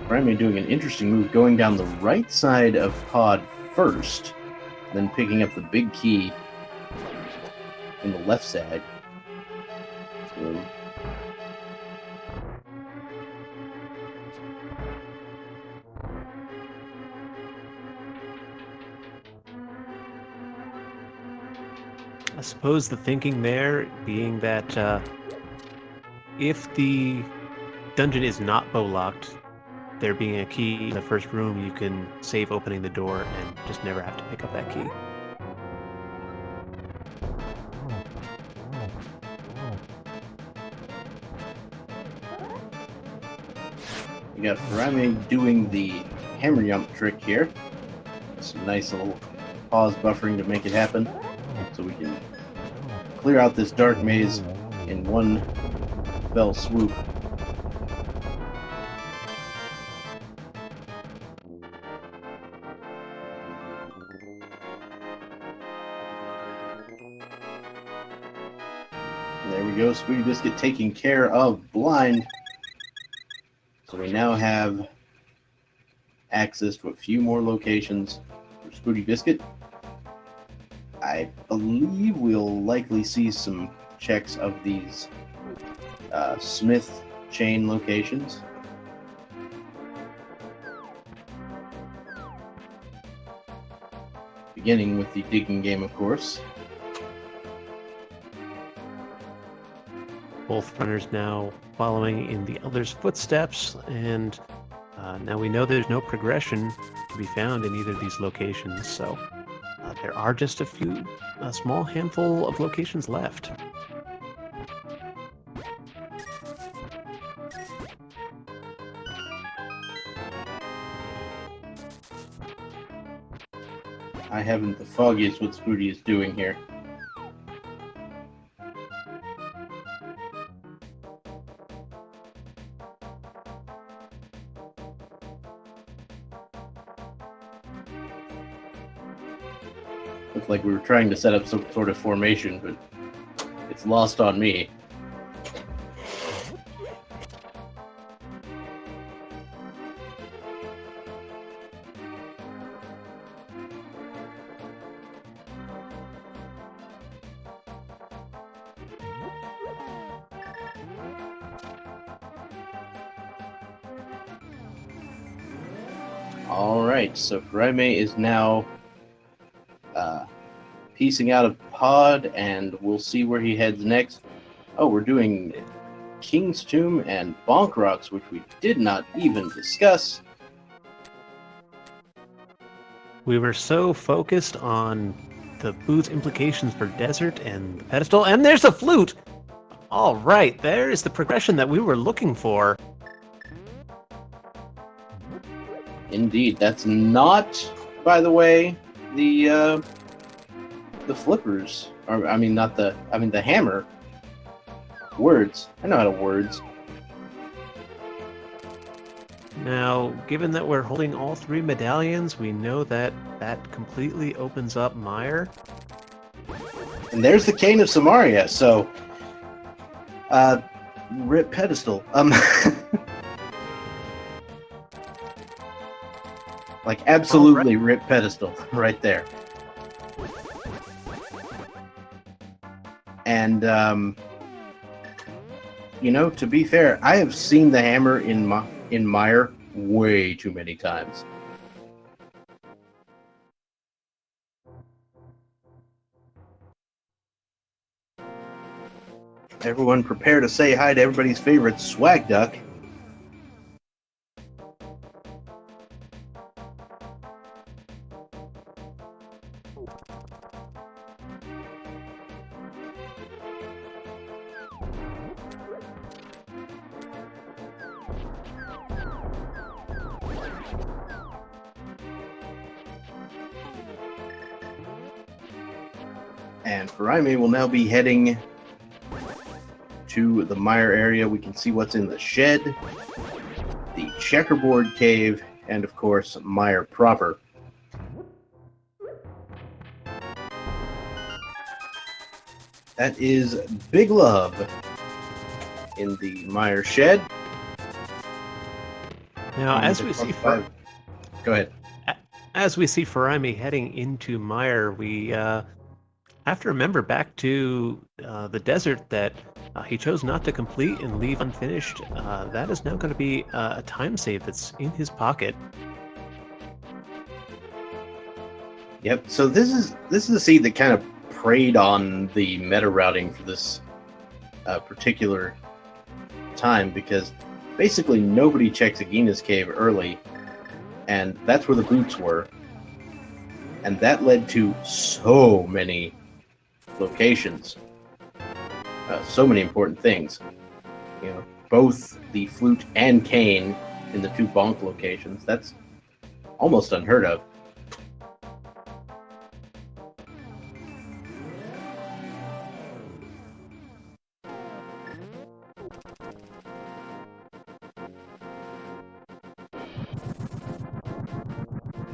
Furaime doing an interesting move, going down the right side of Pod first, then picking up the big key in the left side. So, I suppose the thinking there being that if the dungeon is not bow-locked, there being a key in the first room, you can save opening the door and just never have to pick up that key. We got Furaime doing the hammer jump trick here. Some nice little pause buffering to make it happen, so we can clear out this dark maze in one fell swoop. And there we go, SpootyBiscuit taking care of Blind. So we now have access to a few more locations for SpootyBiscuit. I believe we'll likely see some checks of these Smith chain locations. Beginning with the digging game, of course. Both runners now following in the other's footsteps, and now we know there's no progression to be found in either of these locations, so there are just a small handful of locations left. I haven't the foggiest what Spooty is doing here. Looked like we were trying to set up some sort of formation, but it's lost on me. Alright, so Furaime is now piecing out a pod, and we'll see where he heads next. Oh, we're doing King's Tomb and Bonk Rocks, which we did not even discuss. We were so focused on the boot's implications for desert and the pedestal, and there's a flute! All right, there is the progression that we were looking for. Indeed, that's not, by the way, the flippers. Or, the hammer. Words. I know how to words. Now, given that we're holding all three medallions, we know that that completely opens up Meyer. And there's the Cane of Samaria, so rip pedestal. Like absolutely rip pedestal right there. And to be fair, I have seen the hammer in Meyer way too many times. Everyone prepare to say hi to everybody's favorite swag duck. And Furaime will now be heading to the Meyer area. We can see what's in the shed, the checkerboard cave, and of course, Meyer proper. That is Big Love in the Meyer shed. Now, as we see, Go ahead. As we see Furaime heading into Meyer, we have to remember back to the desert that he chose not to complete and leave unfinished. That is now going to be a time save that's in his pocket. Yep. So this is a seed that kind of preyed on the meta routing for this particular time, because basically nobody checks Agina's cave early, and that's where the boots were. And that led to so many locations, so many important things. You know, both the flute and cane in the 2 bonk locations. That's almost unheard of.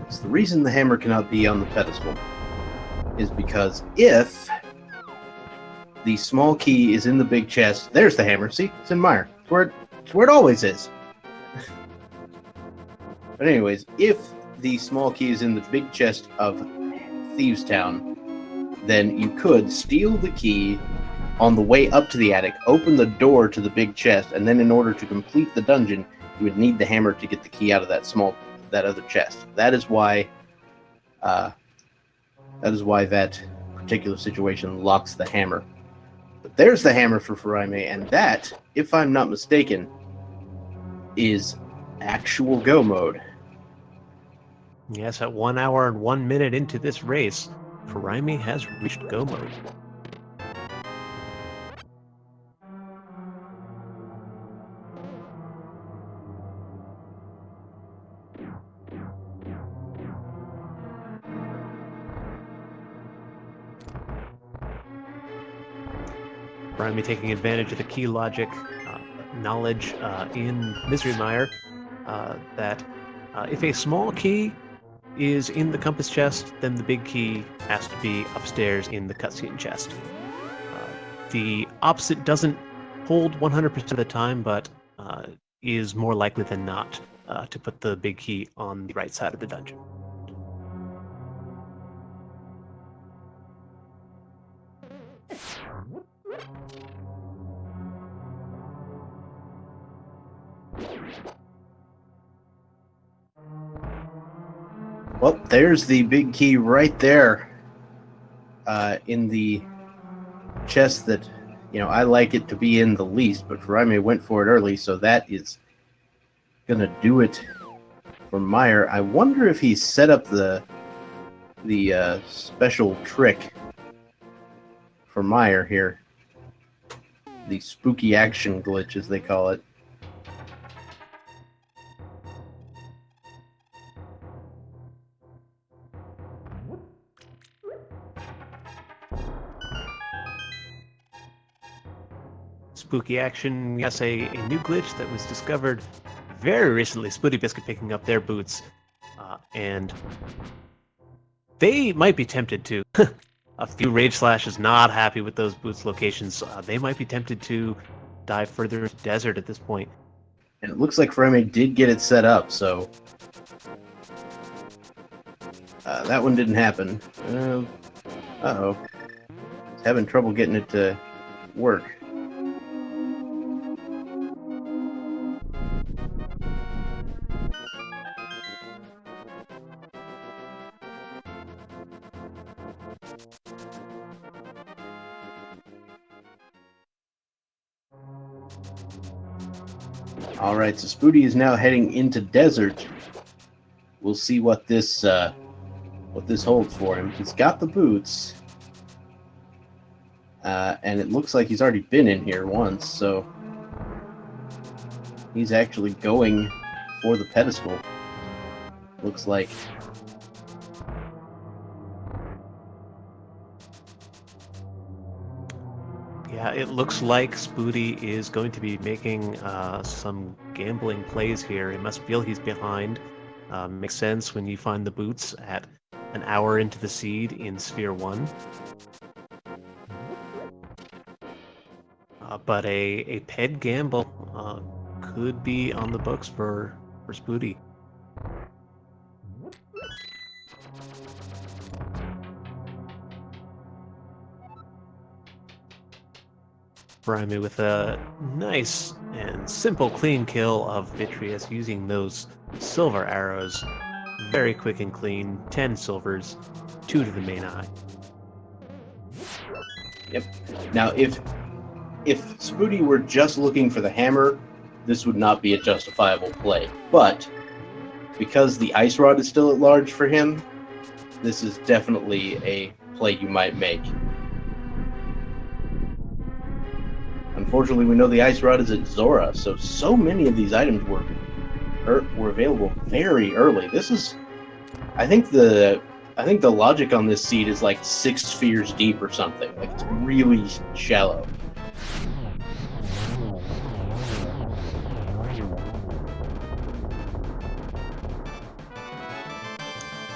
So the reason the hammer cannot be on the pedestal is because if the small key is in the big chest, there's the hammer. See, it's in Meyer. It's where it always is. But anyways, if the small key is in the big chest of Thieves Town, then you could steal the key on the way up to the attic, open the door to the big chest, and then in order to complete the dungeon, you would need the hammer to get the key out of that other chest. That is why that particular situation locks the hammer. But there's the hammer for Furaime, and that, if I'm not mistaken, is actual go mode. Yes, at 1 hour and 1 minute into this race, Furaime has reached go mode. Furaime taking advantage of the key logic knowledge in Misery Mire that if a small key is in the compass chest, then the big key has to be upstairs in the cutscene chest. The opposite doesn't hold 100% of the time, but is more likely than not to put the big key on the right side of the dungeon. Well, there's the big key right there in the chest that, I like it to be in the least, but Furaime went for it early, so that is going to do it for Meyer. I wonder if he set up the special trick for Meyer here. The spooky action glitch, as they call it. Spooky action, yes, a new glitch that was discovered very recently. SpootyBiscuit picking up their boots, and they might be tempted to. A few Rage Slashes not happy with those boots locations. They might be tempted to dive further into desert at this point. And it looks like Furaime did get it set up, so that one didn't happen. Uh-oh. He's having trouble getting it to work. Alright, so Spooty is now heading into desert. We'll see what this holds for him. He's got the boots. And it looks like he's already been in here once, so he's actually going for the pedestal. Looks like. Yeah, it looks like Spooty is going to be making some gambling plays here. He must feel he's behind. Makes sense when you find the boots at an hour into the seed in Sphere 1. But a ped gamble could be on the books for Spooty. Furaime with a nice and simple clean kill of Vitreous using those silver arrows. Very quick and clean, 10 silvers, 2 to the main eye. Yep. Now, if Spooty were just looking for the hammer, this would not be a justifiable play. But because the ice rod is still at large for him, this is definitely a play you might make. Unfortunately, we know the ice rod is at Zora, so many of these items were available very early. This is, I think the logic on this seed is like 6 spheres deep or something. Like, it's really shallow.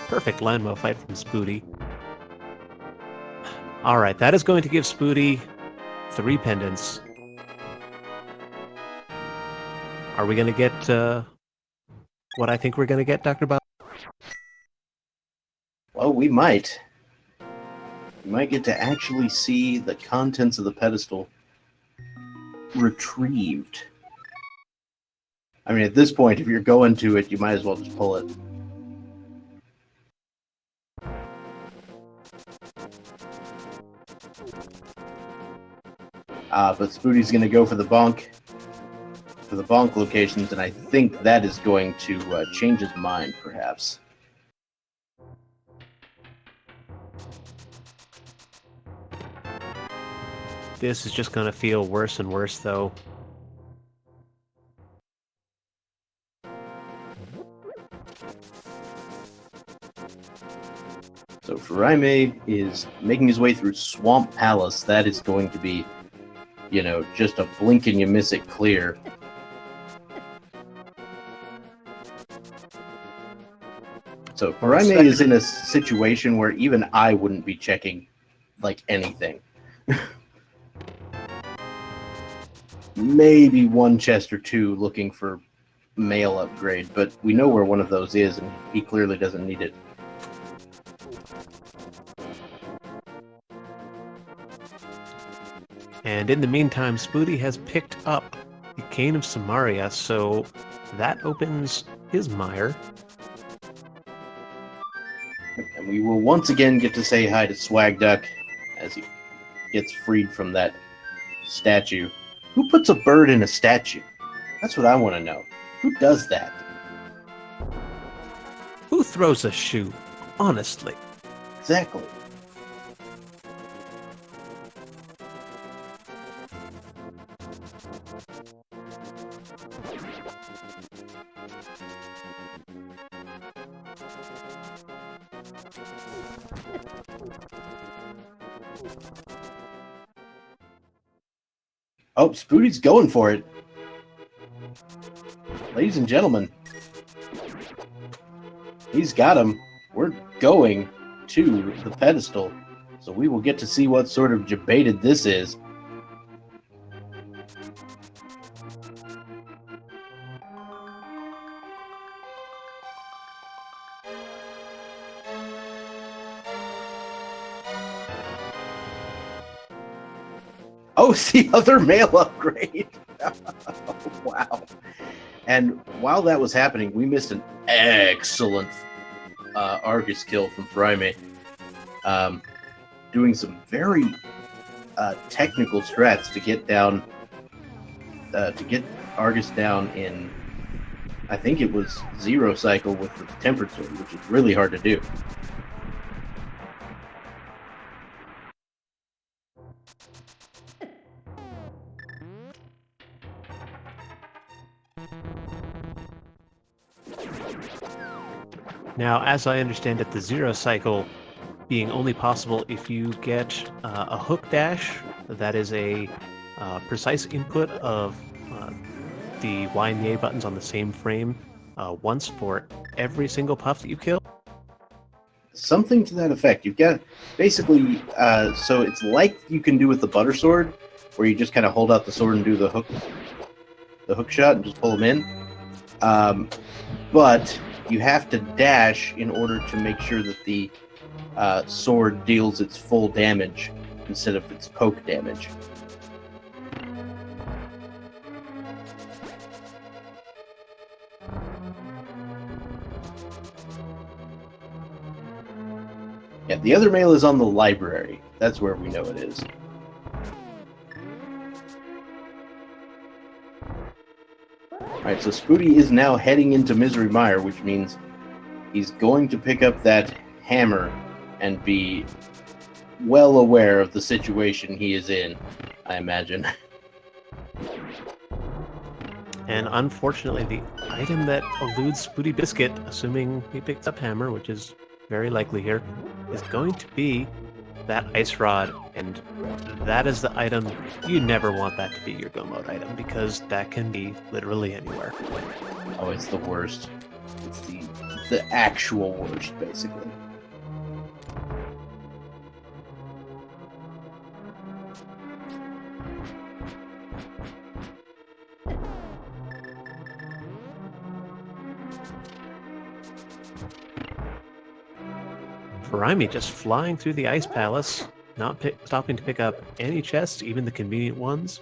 Perfect landmo fight from Spooty. All right, that is going to give Spooty 3 pendants. Are we going to get what I think we're going to get, Dr. Bob? Well, we might. We might get to actually see the contents of the pedestal retrieved. I mean, at this point, if you're going to it, you might as well just pull it. But Spooty's going to go for the bonk locations, and I think that is going to change his mind, perhaps. This is just going to feel worse and worse, though. So Furaime is making his way through Swamp Palace. That is going to be, you know, just a blink and you miss it clear. So Furaime is in a situation where even I wouldn't be checking, like, anything. Maybe one chest or two looking for mail upgrade, but we know where one of those is, and he clearly doesn't need it. And in the meantime, Spooty has picked up the Cane of Samaria, so that opens his mire. And we will once again get to say hi to Swag Duck as he gets freed from that statue. Who puts a bird in a statue? That's what I want to know. Who does that? Who throws a shoe? Honestly. Exactly. Oh, Spooty's going for it. Ladies and gentlemen, he's got him. We're going to the pedestal, so we will get to see what sort of debated this is. Oh, it's the other mail upgrade. Oh, wow. And while that was happening, we missed an excellent Argus kill from Furaime. Doing some very technical strats to get down, to get Argus down in, I think it was 0 cycle with the Tempered Sword, which is really hard to do. Now, as I understand it, the 0 cycle being only possible if you get a hook dash, that is a precise input of the Y and the A buttons on the same frame once for every single puff that you kill. Something to that effect. You've got basically, so it's like you can do with the butter sword, where you just kind of hold out the sword and do the hook shot and just pull them in. But you have to dash in order to make sure that the sword deals its full damage instead of its poke damage. Yeah, the other mail is on the library. That's where we know it is. Alright, so Spooty is now heading into Misery Mire, which means he's going to pick up that hammer and be well aware of the situation he is in, I imagine. And unfortunately, the item that eludes SpootyBiscuit, assuming he picks up Hammer, which is very likely here, is going to be that Ice Rod. And that is the item you never want that to be your Go Mode item, because that can be literally anywhere. Oh, it's the worst. It's the actual worst, basically. Furaime just flying through the Ice Palace, not stopping to pick up any chests, even the convenient ones.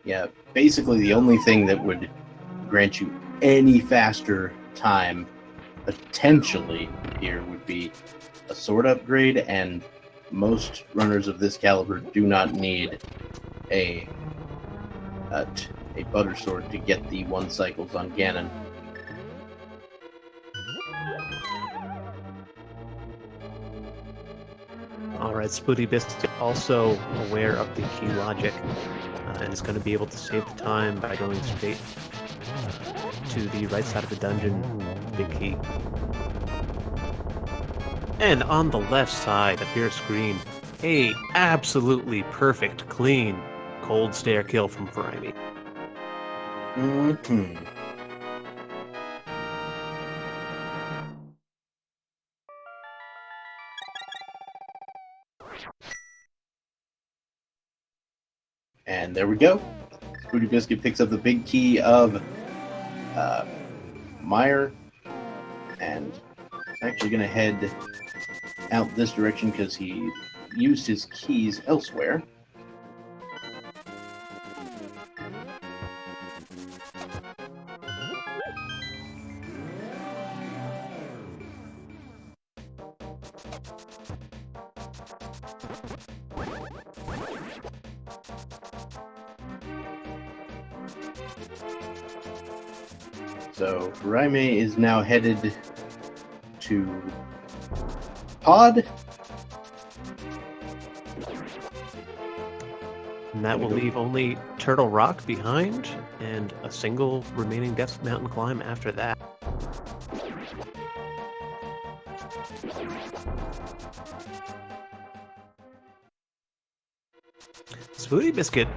Yeah, basically the only thing that would grant you any faster time, potentially, here would be a sword upgrade, and most runners of this caliber do not need a butter sword to get the 1 cycles on Ganon. Alright, SpootyBiscuit also aware of the key logic, and is going to be able to save the time by going straight to the right side of the dungeon, big key. And on the left side of your screen, a absolutely perfect, clean, cold stare kill from Furaime. Mm-hmm. And there we go. SpootyBiscuit picks up the big key of Mire, and is actually going to head out this direction because he used his keys elsewhere. So Furaime is now headed to Pod. And that will leave only Turtle Rock behind, and a single remaining Death Mountain climb after that. SpootyBiscuit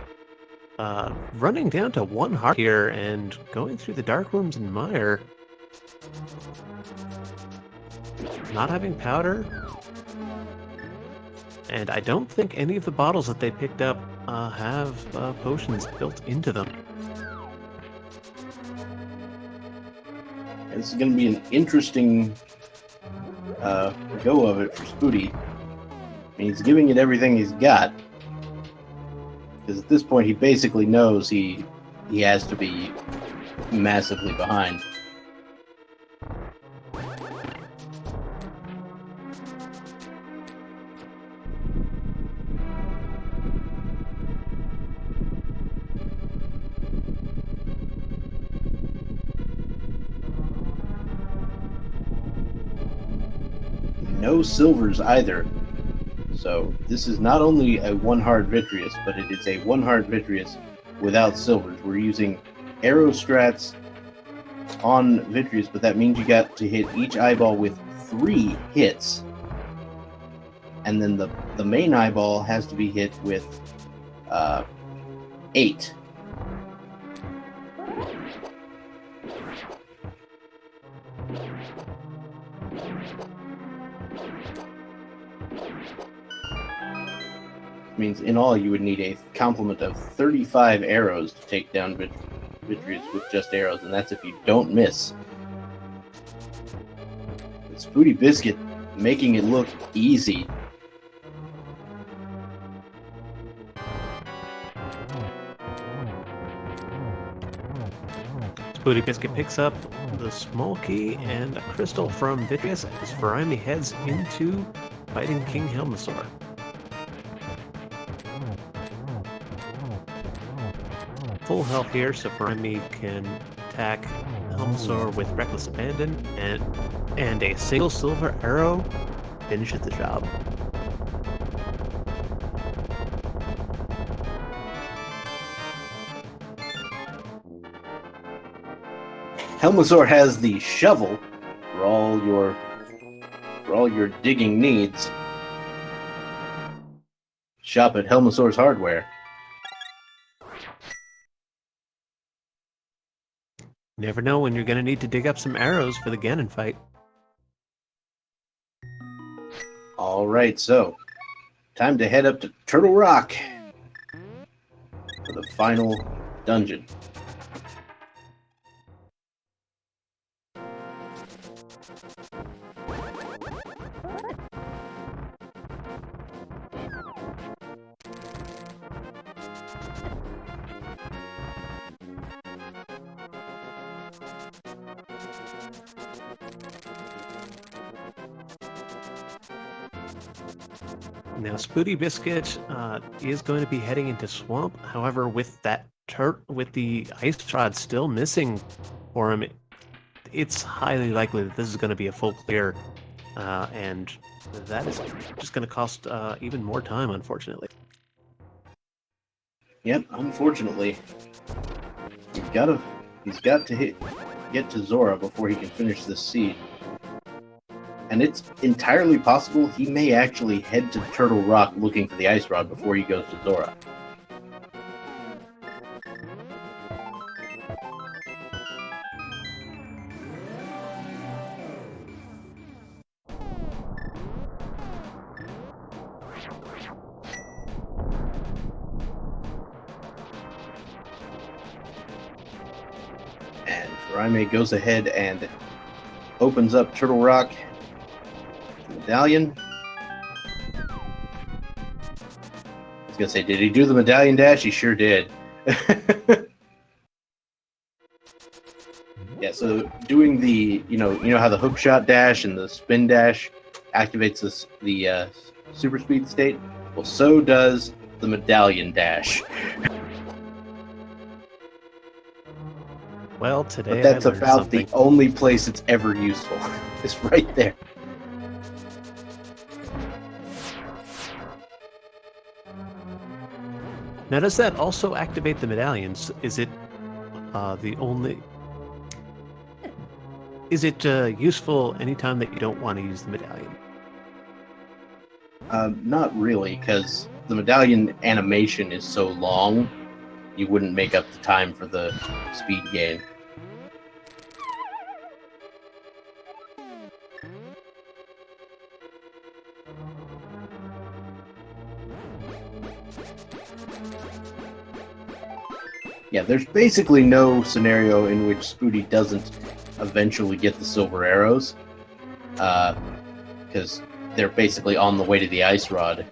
running down to 1 heart here and going through the dark rooms in Mire. Not having powder. And I don't think any of the bottles that they picked up have potions built into them. This is going to be an interesting go of it for Spooty. I mean, he's giving it everything he's got. Because at this point, he basically knows he has to be massively behind. No silvers either. So this is not only a 1 heart Vitreous, but it is a 1 heart Vitreous without silvers. We're using arrow strats on Vitreous, but that means you got to hit each eyeball with 3 hits. And then the main eyeball has to be hit with 8. means in all you would need a complement of 35 arrows to take down Vitreous with just arrows, and that's if you don't miss. But SpootyBiscuit making it look easy. SpootyBiscuit picks up the small key and a crystal from Vitreous as Furaime heads into fighting King Helmasaur. Full health here, so Furaime can attack Helmasaur with Reckless Abandon, and a single silver arrow finishes the job. Helmasaur has the shovel for all your digging needs. Shop at Helmasaur's Hardware. Never know when you're going to need to dig up some arrows for the Ganon fight. Alright, so time to head up to Turtle Rock for the final dungeon. Now, SpootyBiscuit is going to be heading into Swamp. However, with the ice rod still missing for him, it's highly likely that this is going to be a full clear, and that is just going to cost even more time, unfortunately. Yep, unfortunately, he's got to get to Zora before he can finish this seed. And it's entirely possible he may actually head to Turtle Rock looking for the ice rod before he goes to Zora. And Furaime goes ahead and opens up Turtle Rock. Medallion. I was gonna say, did he do the medallion dash? He sure did. Yeah, so doing the you know how the hook shot dash and the spin dash activates the super speed state. Well, so does the medallion dash. Well, today But that's I learned about something. the only place it's ever useful. It's right there. Now, does that also activate the medallions? Is it useful anytime that you don't want to use the medallion? Not really, because the medallion animation is so long, you wouldn't make up the time for the speed gain. Yeah, there's basically no scenario in which Spooty doesn't eventually get the silver arrows, because they're basically on the way to the ice rod.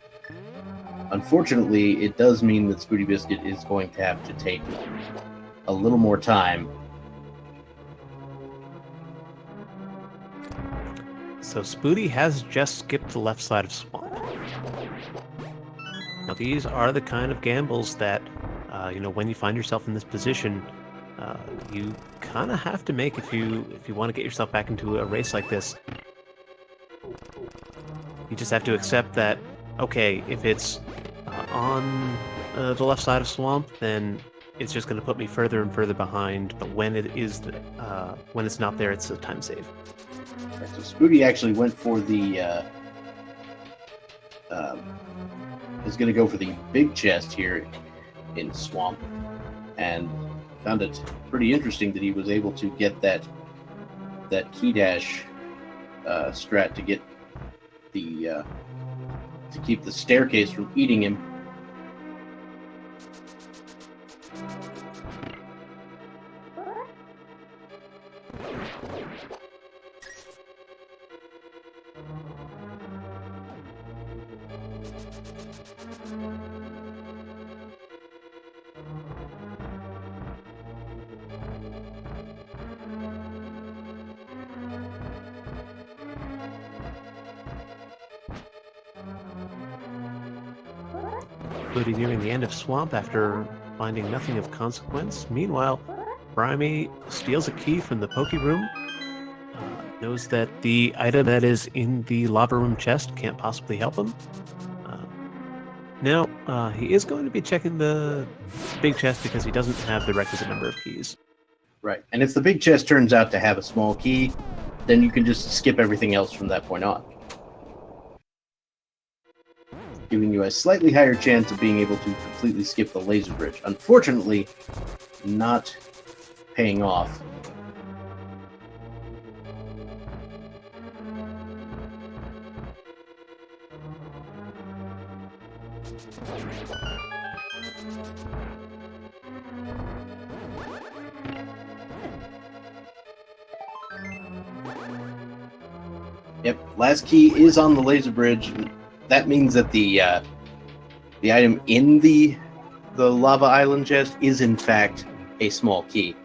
Unfortunately, it does mean that SpootyBiscuit is going to have to take a little more time. So Spooty has just skipped the left side of Swamp. Now, these are the kind of gambles that when you find yourself in this position, you kind of have to make if you want to get yourself back into a race like this. You just have to accept that, okay, if it's on the left side of Swamp, then it's just going to put me further and further behind. But when when it's not there, it's a time save. Right, so Spooty actually went for the is going to go for the big chest here in Swamp, and found it pretty interesting that he was able to get that key dash strat to get the to keep the staircase from eating him Flutie nearing the end of Swamp after finding nothing of consequence. Meanwhile, Furaime steals a key from the Poke Room, knows that the item that is in the Lava Room chest can't possibly help him. Now, he is going to be checking the big chest because he doesn't have the requisite number of keys. Right. And if the big chest turns out to have a small key, then you can just skip everything else from that point on, giving you a slightly higher chance of being able to completely skip the laser bridge. Unfortunately, not paying off. Yep, last key is on the laser bridge. That means that the item in the lava island chest is in fact a small key.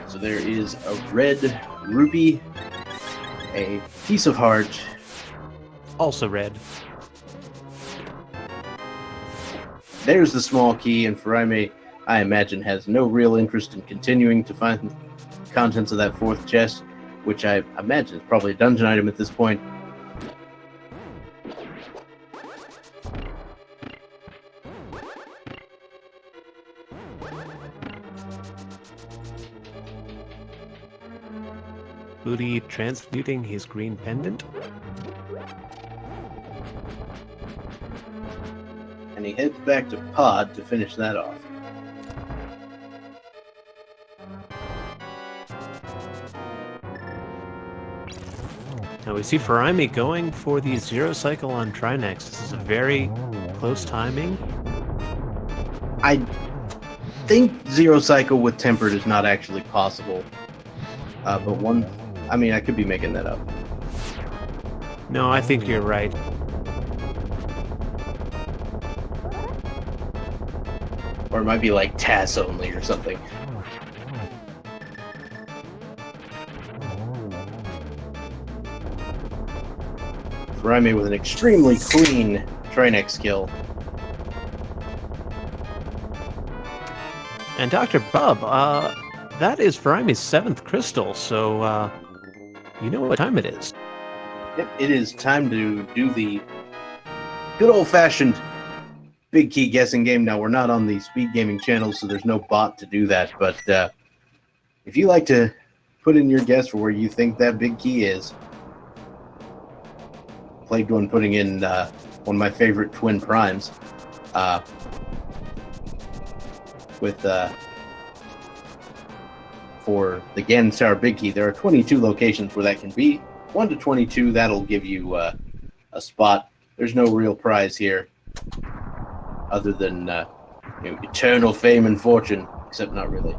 So there is a red rupee, a piece of heart, Also red. there's the small key, and Furaime, I imagine, has no real interest in continuing to find the contents of that fourth chest, which I imagine is probably a dungeon item at this point. Flutie transmuting his green pendant. And he heads back to Pod to finish that off. Now we see Furaime going for the zero cycle on Trinex. This is a very close timing. I think zero cycle with tempered is not actually possible. But one, I mean, I could be making that up. No, I think you're right. Or it might be like TAS only or something. Furaime with an extremely clean Trinex skill. And Dr. Bub, that is Furaime's 7th crystal, so you know what time it is. Yep, it is time to do the good old-fashioned big key guessing game. Now, we're not on the speed gaming channel, so there's no bot to do that, but if you like to put in your guess for where you think that big key is, played one putting in one of my favorite twin primes with for the Ganon Tower big key. There are 22 locations where that can be. 1 to 22, that'll give you a spot. There's no real prize here other than eternal fame and fortune, except not really.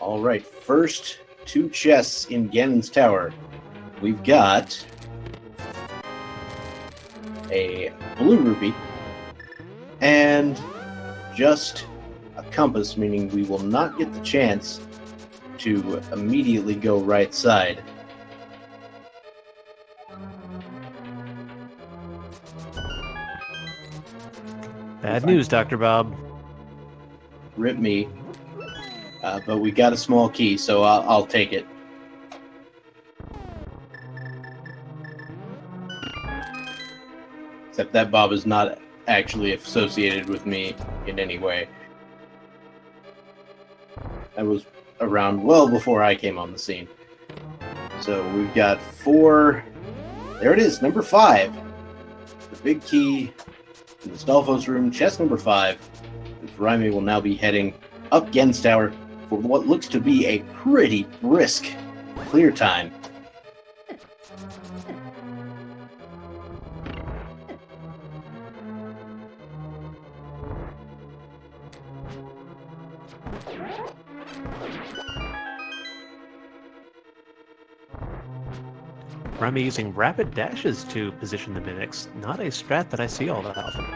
All right, first 2 chests in Ganon's Tower. We've got a blue rupee and just a compass, meaning we will not get the chance to immediately go right side. Bad news, Dr. Bob. Rip me. But we got a small key, so I'll take it. Except that Bob is not actually associated with me in any way. That was around well before I came on the scene. So we've got 4. There it is, number 5. The big key in the Stalfos room, chest number 5. And Furaime will now be heading up Gen's Tower for what looks to be a pretty brisk clear time. Furaime using rapid dashes to position the mimics. Not a strat that I see all that often.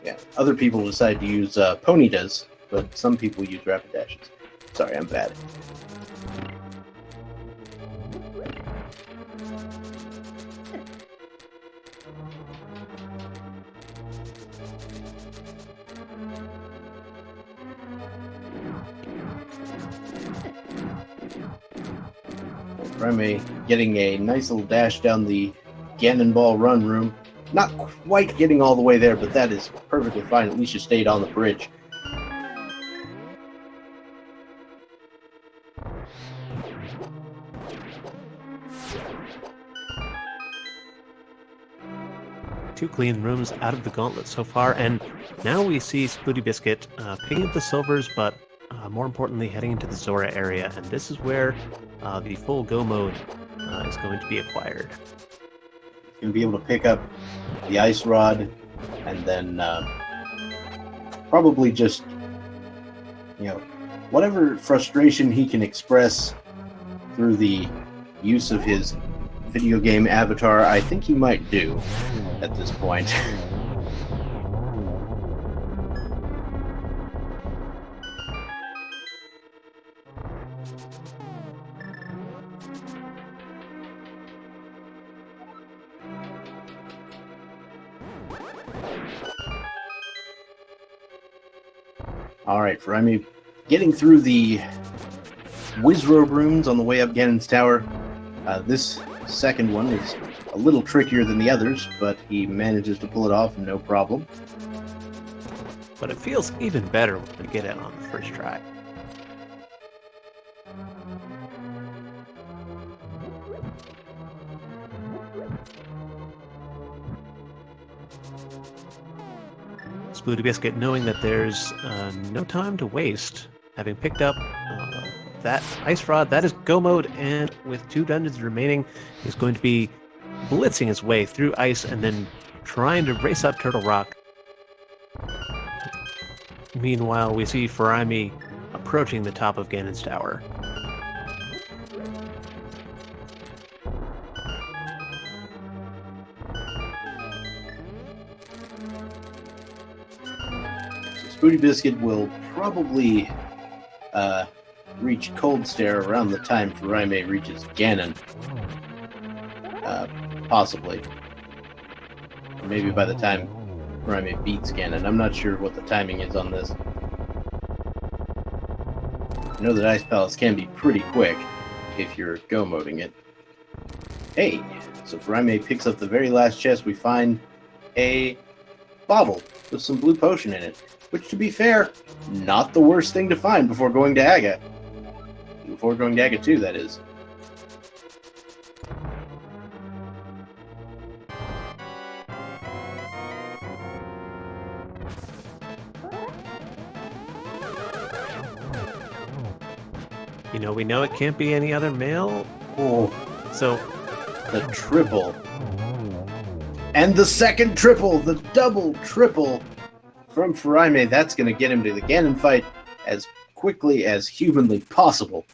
Yeah, other people decide to use ponytas, but some people use rapid dashes. Sorry, I'm bad. Furaime getting a nice little dash down the Cannonball Run room. Not quite getting all the way there, but that is perfectly fine. At least you stayed on the bridge. Two clean rooms out of the gauntlet so far, and now we see SpootyBiscuit picking up the silvers, but more importantly, heading into the Zora area, and this is where the full go mode is going to be acquired. Going to be able to pick up the ice rod, and then probably just, whatever frustration he can express through the use of his video game avatar, I think he might do at this point. Alright, Furaime getting through the Wizrobe rooms on the way up Ganon's Tower. This second one is a little trickier than the others, but he manages to pull it off no problem. But it feels even better when we get it on the first try. SpootyBiscuit, knowing that there's no time to waste, having picked up that ice rod, that is go mode, and with 2 dungeons remaining, he's going to be blitzing his way through ice and then trying to race up Turtle Rock. Meanwhile, we see Furaime approaching the top of Ganon's Tower. SpootyBiscuit will probably reach Cold Stare around the time Furaime reaches Ganon. Possibly. Or maybe by the time Furaime beats Ganon. I'm not sure what the timing is on this. I know that Ice Palace can be pretty quick if you're go-moding it. Hey! So Furaime picks up the very last chest. We find a bottle with some blue potion in it. Which, to be fair, not the worst thing to find before going to Aga. Before going to Aga 2, that is. We know it can't be any other male. Oh, So, the triple. And the second triple! The double triple from Furaime. That's going to get him to the Ganon fight as quickly as humanly possible.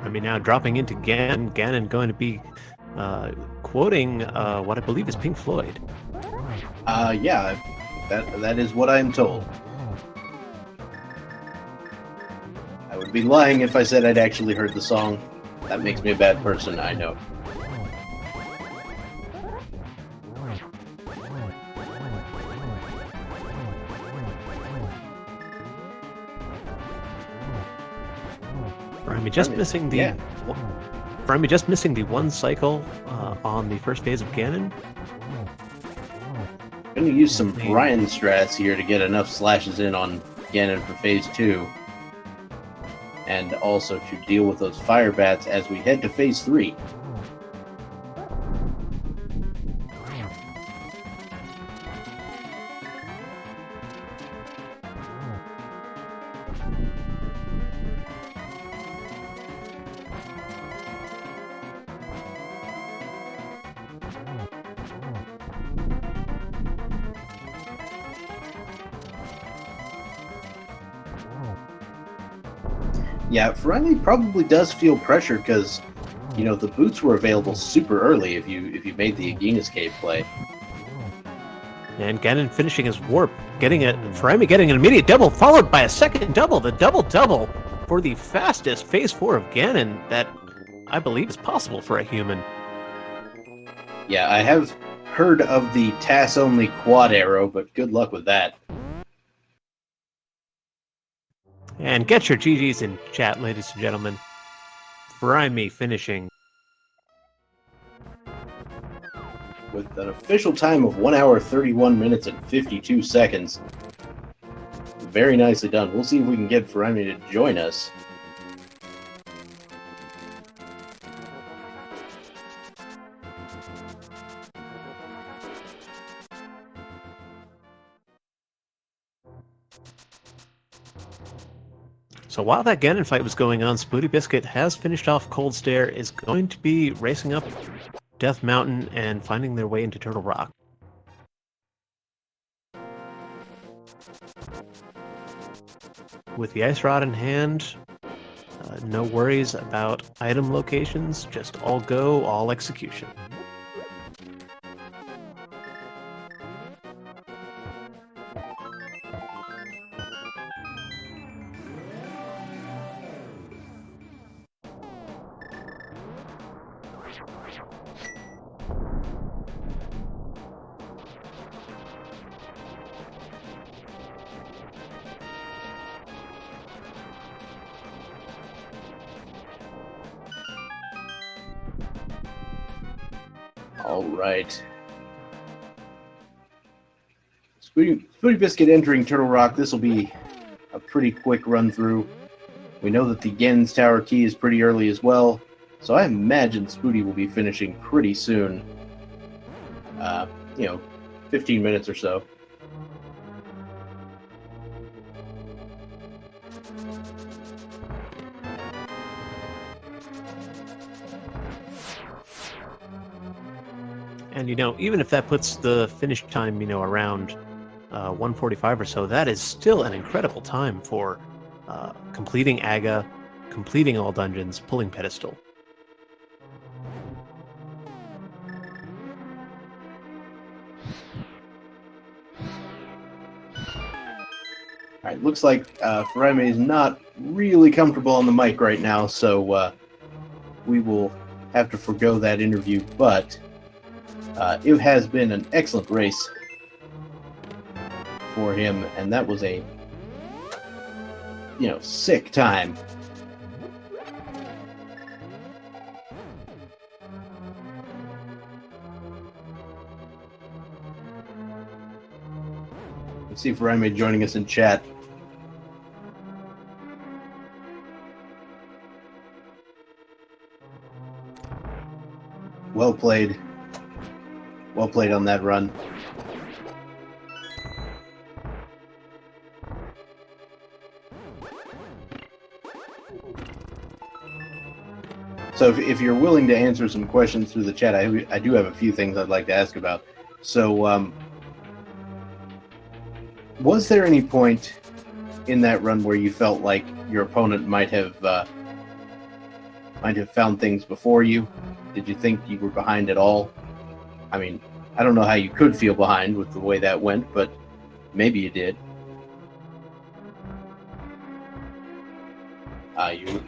I mean, now dropping into Ganon. Ganon going to be quoting what I believe is Pink Floyd. Yeah, that is what I'm told. I would be lying if I said I'd actually heard the song. That makes me a bad person, I know. Furaime just missing the Furaime just missing the one cycle on the first phase of Ganon. I'm going to use some Brian strats here to get enough slashes in on Ganon for phase 2. And also to deal with those fire bats as we head to phase 3. Yeah, Furaime probably does feel pressure because, you know, the boots were available super early if you made the Again Escape play. And Ganon finishing his warp, Furaime getting an immediate double, followed by a second double, the double-double for the fastest phase 4 of Ganon that I believe is possible for a human. Yeah, I have heard of the TAS-only quad arrow, but good luck with that. And get your GGs in chat, ladies and gentlemen. Furaime finishing with an official time of 1 hour, 31 minutes, and 52 seconds. Very nicely done. We'll see if we can get Furaime to join us. So while that Ganon fight was going on, SpootyBiscuit has finished off Cold Stare, is going to be racing up Death Mountain and finding their way into Turtle Rock. With the Ice Rod in hand, no worries about item locations, just all go, all execution. All right. SpootyBiscuit entering Turtle Rock. This will be a pretty quick run through. We know that the Gen's Tower key is pretty early as well, so I imagine Spooty will be finishing pretty soon. 15 minutes or so. And, even if that puts the finish time, around 1:45 or so, that is still an incredible time for completing Aga, completing all dungeons, pulling Pedestal. All right, looks like Furaime is not really comfortable on the mic right now, so we will have to forgo that interview, but it has been an excellent race for him, and that was a, sick time. Let's see if Furaime joining us in chat. Well played. Well played on that run. So if you're willing to answer some questions through the chat, I do have a few things I'd like to ask about. So, was there any point in that run where you felt like your opponent might have might have found ththings before you. Did you think you were behind at all? I mean, I don't know how you could feel behind with the way that went, but maybe you did.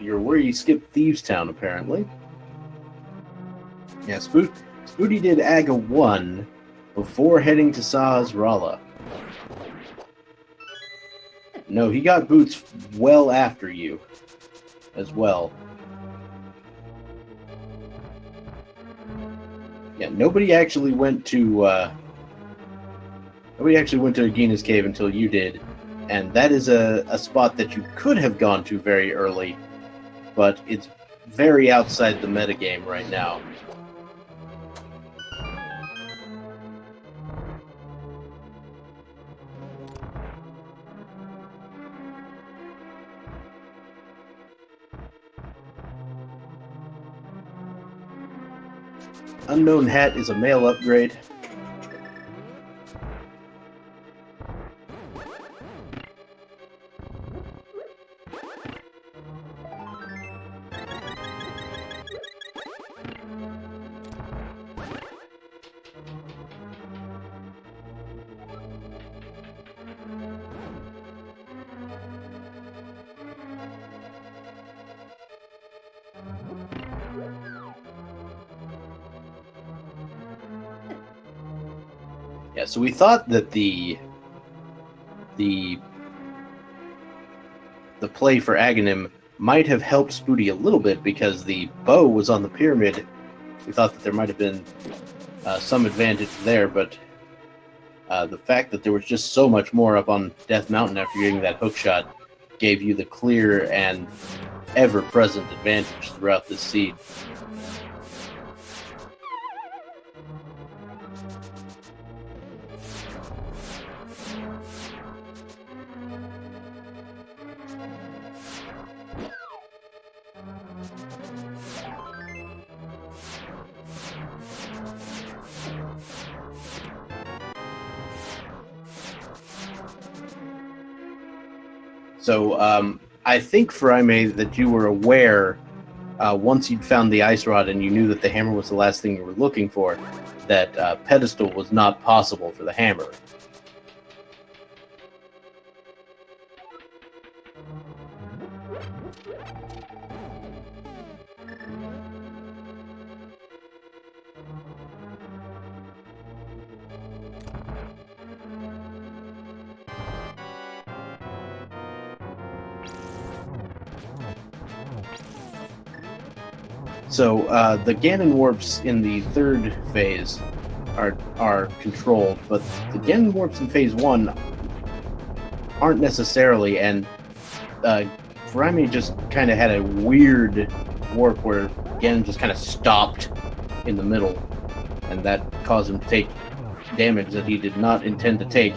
You're where you skipped Thieves Town, apparently. Yeah, Spooty did Aga 1 before heading to Sahasrara. No, he got boots well after you as well. Yeah, nobody actually went to Agina's Cave until you did, and that is a spot that you could have gone to very early, but it's very outside the metagame right now. Unknown Hat is a male upgrade. Yeah, so we thought that the play for Aghanim might have helped Spooty a little bit because the bow was on the pyramid. We thought that there might have been some advantage there, but the fact that there was just so much more up on Death Mountain after getting that hook shot gave you the clear and ever-present advantage throughout this seed. So I think, Furaime, that you were aware, once you'd found the ice rod and you knew that the hammer was the last thing you were looking for, that pedestal was not possible for the hammer. So the Ganon warps in the third phase are controlled, but the Ganon warps in phase 1 aren't necessarily, and Furaime just kind of had a weird warp where Ganon just kind of stopped in the middle, and that caused him to take damage that he did not intend to take.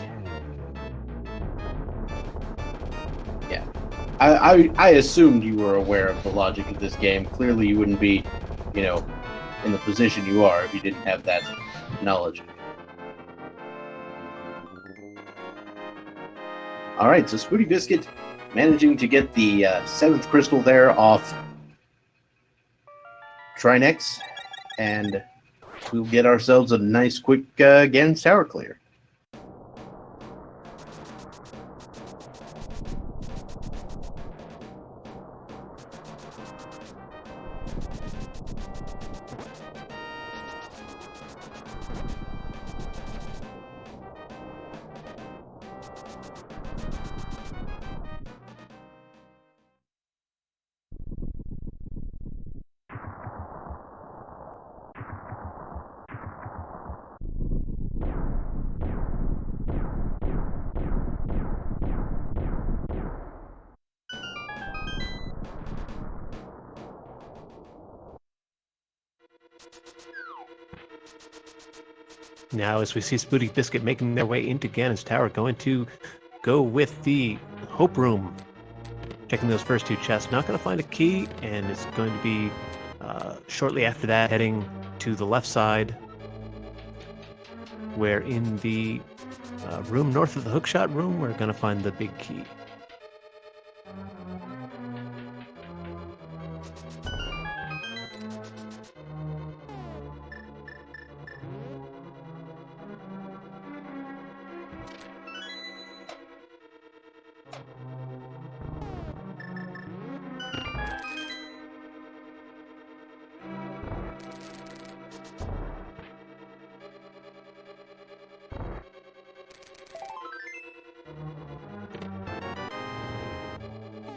I assumed you were aware of the logic of this game. Clearly you wouldn't be, in the position you are if you didn't have that knowledge. Alright, so SpootyBiscuit managing to get the 7th crystal there off Trinex, and we'll get ourselves a nice quick Ganon's Tower clear. Now, as we see SpootyBiscuit making their way into Ganon's Tower, going to go with the Hope Room. Checking those first 2 chests. Not going to find a key, and it's going to be shortly after that heading to the left side, where in the room north of the hookshot room, we're going to find the big key.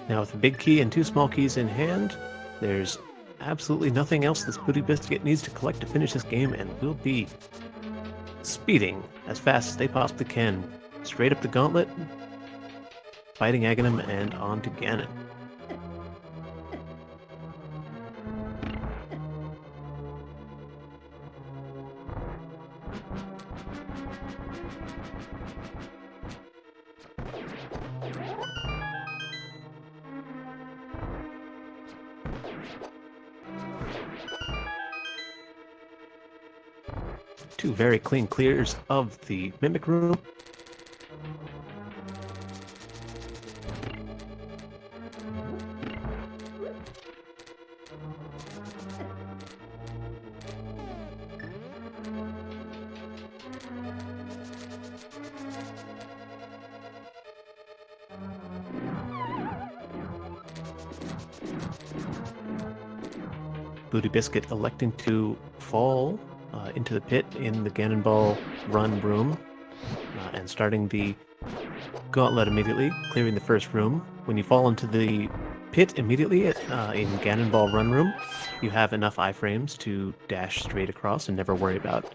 Now, with a big key and 2 small keys in hand, there's absolutely nothing else that SpootyBiscuit needs to collect to finish this game, and will be speeding as fast as they possibly can, straight up the gauntlet, fighting Aghanim, and on to Ganon. Two very clean clears of the Mimic Room. SpootyBiscuit electing to fall into the pit in the Ganon Ball run room, and starting the gauntlet immediately, clearing the first room. When you fall into the pit immediately in Ganon Ball run room, you have enough iframes to dash straight across and never worry about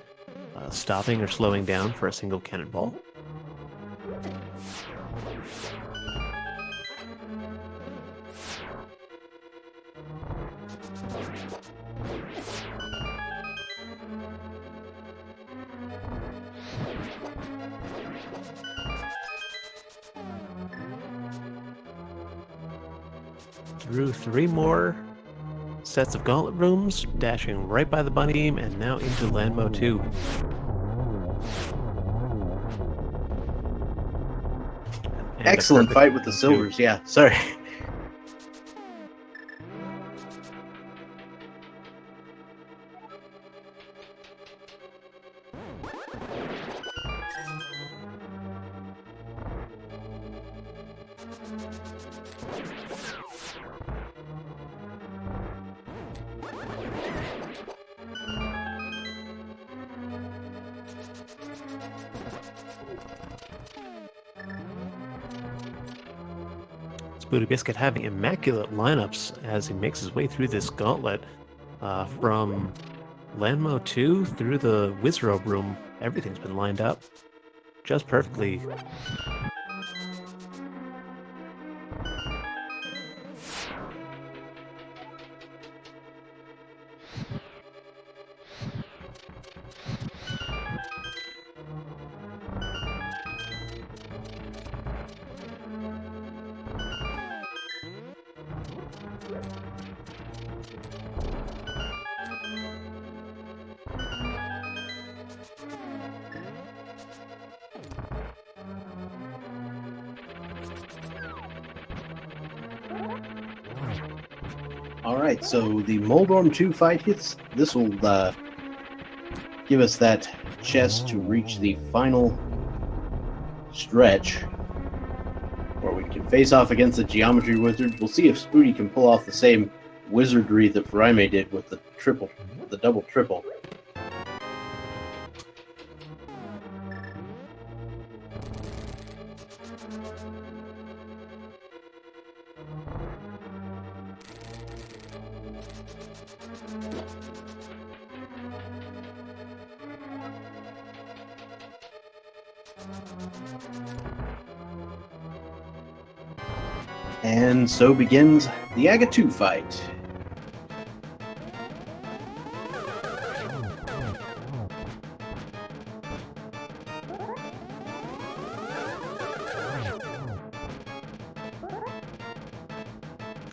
stopping or slowing down for a single cannonball. Through 3 more sets of gauntlet rooms, dashing right by the bunny beam, and now into Landmo 2. And excellent fight with the silvers, yeah, sorry. SpootyBiscuit having immaculate lineups as he makes his way through this gauntlet, from Landmo 2 through the Wizrobe room. Everything's been lined up just perfectly. Alright, so the Moldorm 2 fight hits. This will give us that chest to reach the final stretch, where we can face off against the Geometry Wizard. We'll see if Spooty can pull off the same wizardry that Furaime did with the double triple. And so begins the Aga 2 fight.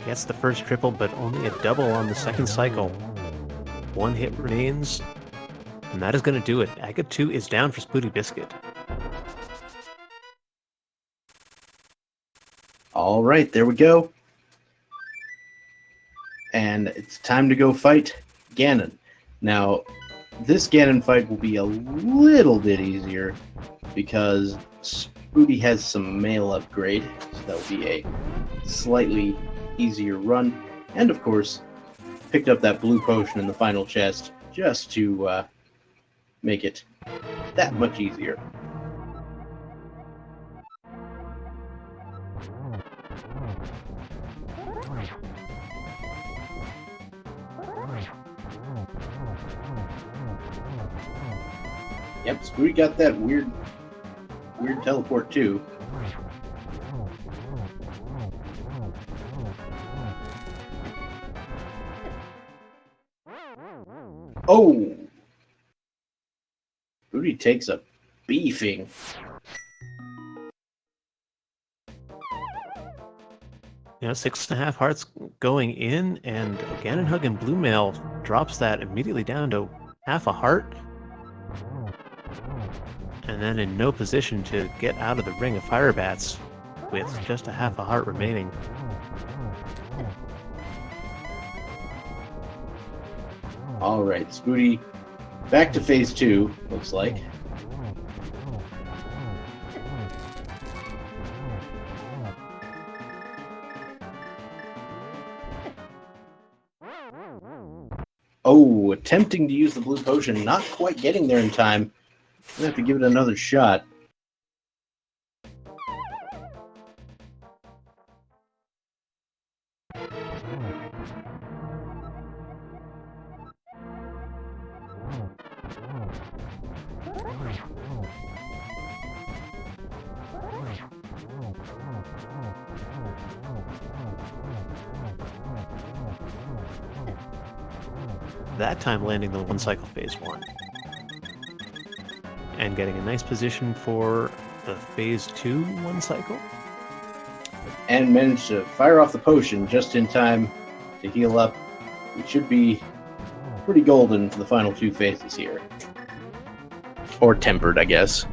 Gets the first triple, but only a double on the second cycle. 1 hit remains, and that is going to do it. Aga 2 is down for SpootyBiscuit. All right, there we go. And it's time to go fight Ganon. Now, this Ganon fight will be a little bit easier because Spooty has some mail upgrade, so that will be a slightly easier run. And of course, picked up that blue potion in the final chest just to make it that much easier. Yep, Spooty got that weird teleport too. Oh! Spooty takes a beefing. Yeah, 6.5 hearts going in, and Ganonhug and Blue Mail drops that immediately down to half a heart. And then in no position to get out of the ring of fire bats with just a half a heart remaining. All right, Spooty, back to phase 2, looks like. Oh, attempting to use the blue potion, not quite getting there in time. I'm gonna have to give it another shot. That time landing the one cycle phase 1. And getting a nice position for the phase 2 one cycle. And managed to fire off the potion just in time to heal up. It should be pretty golden for the final 2 phases here. Or tempered, I guess.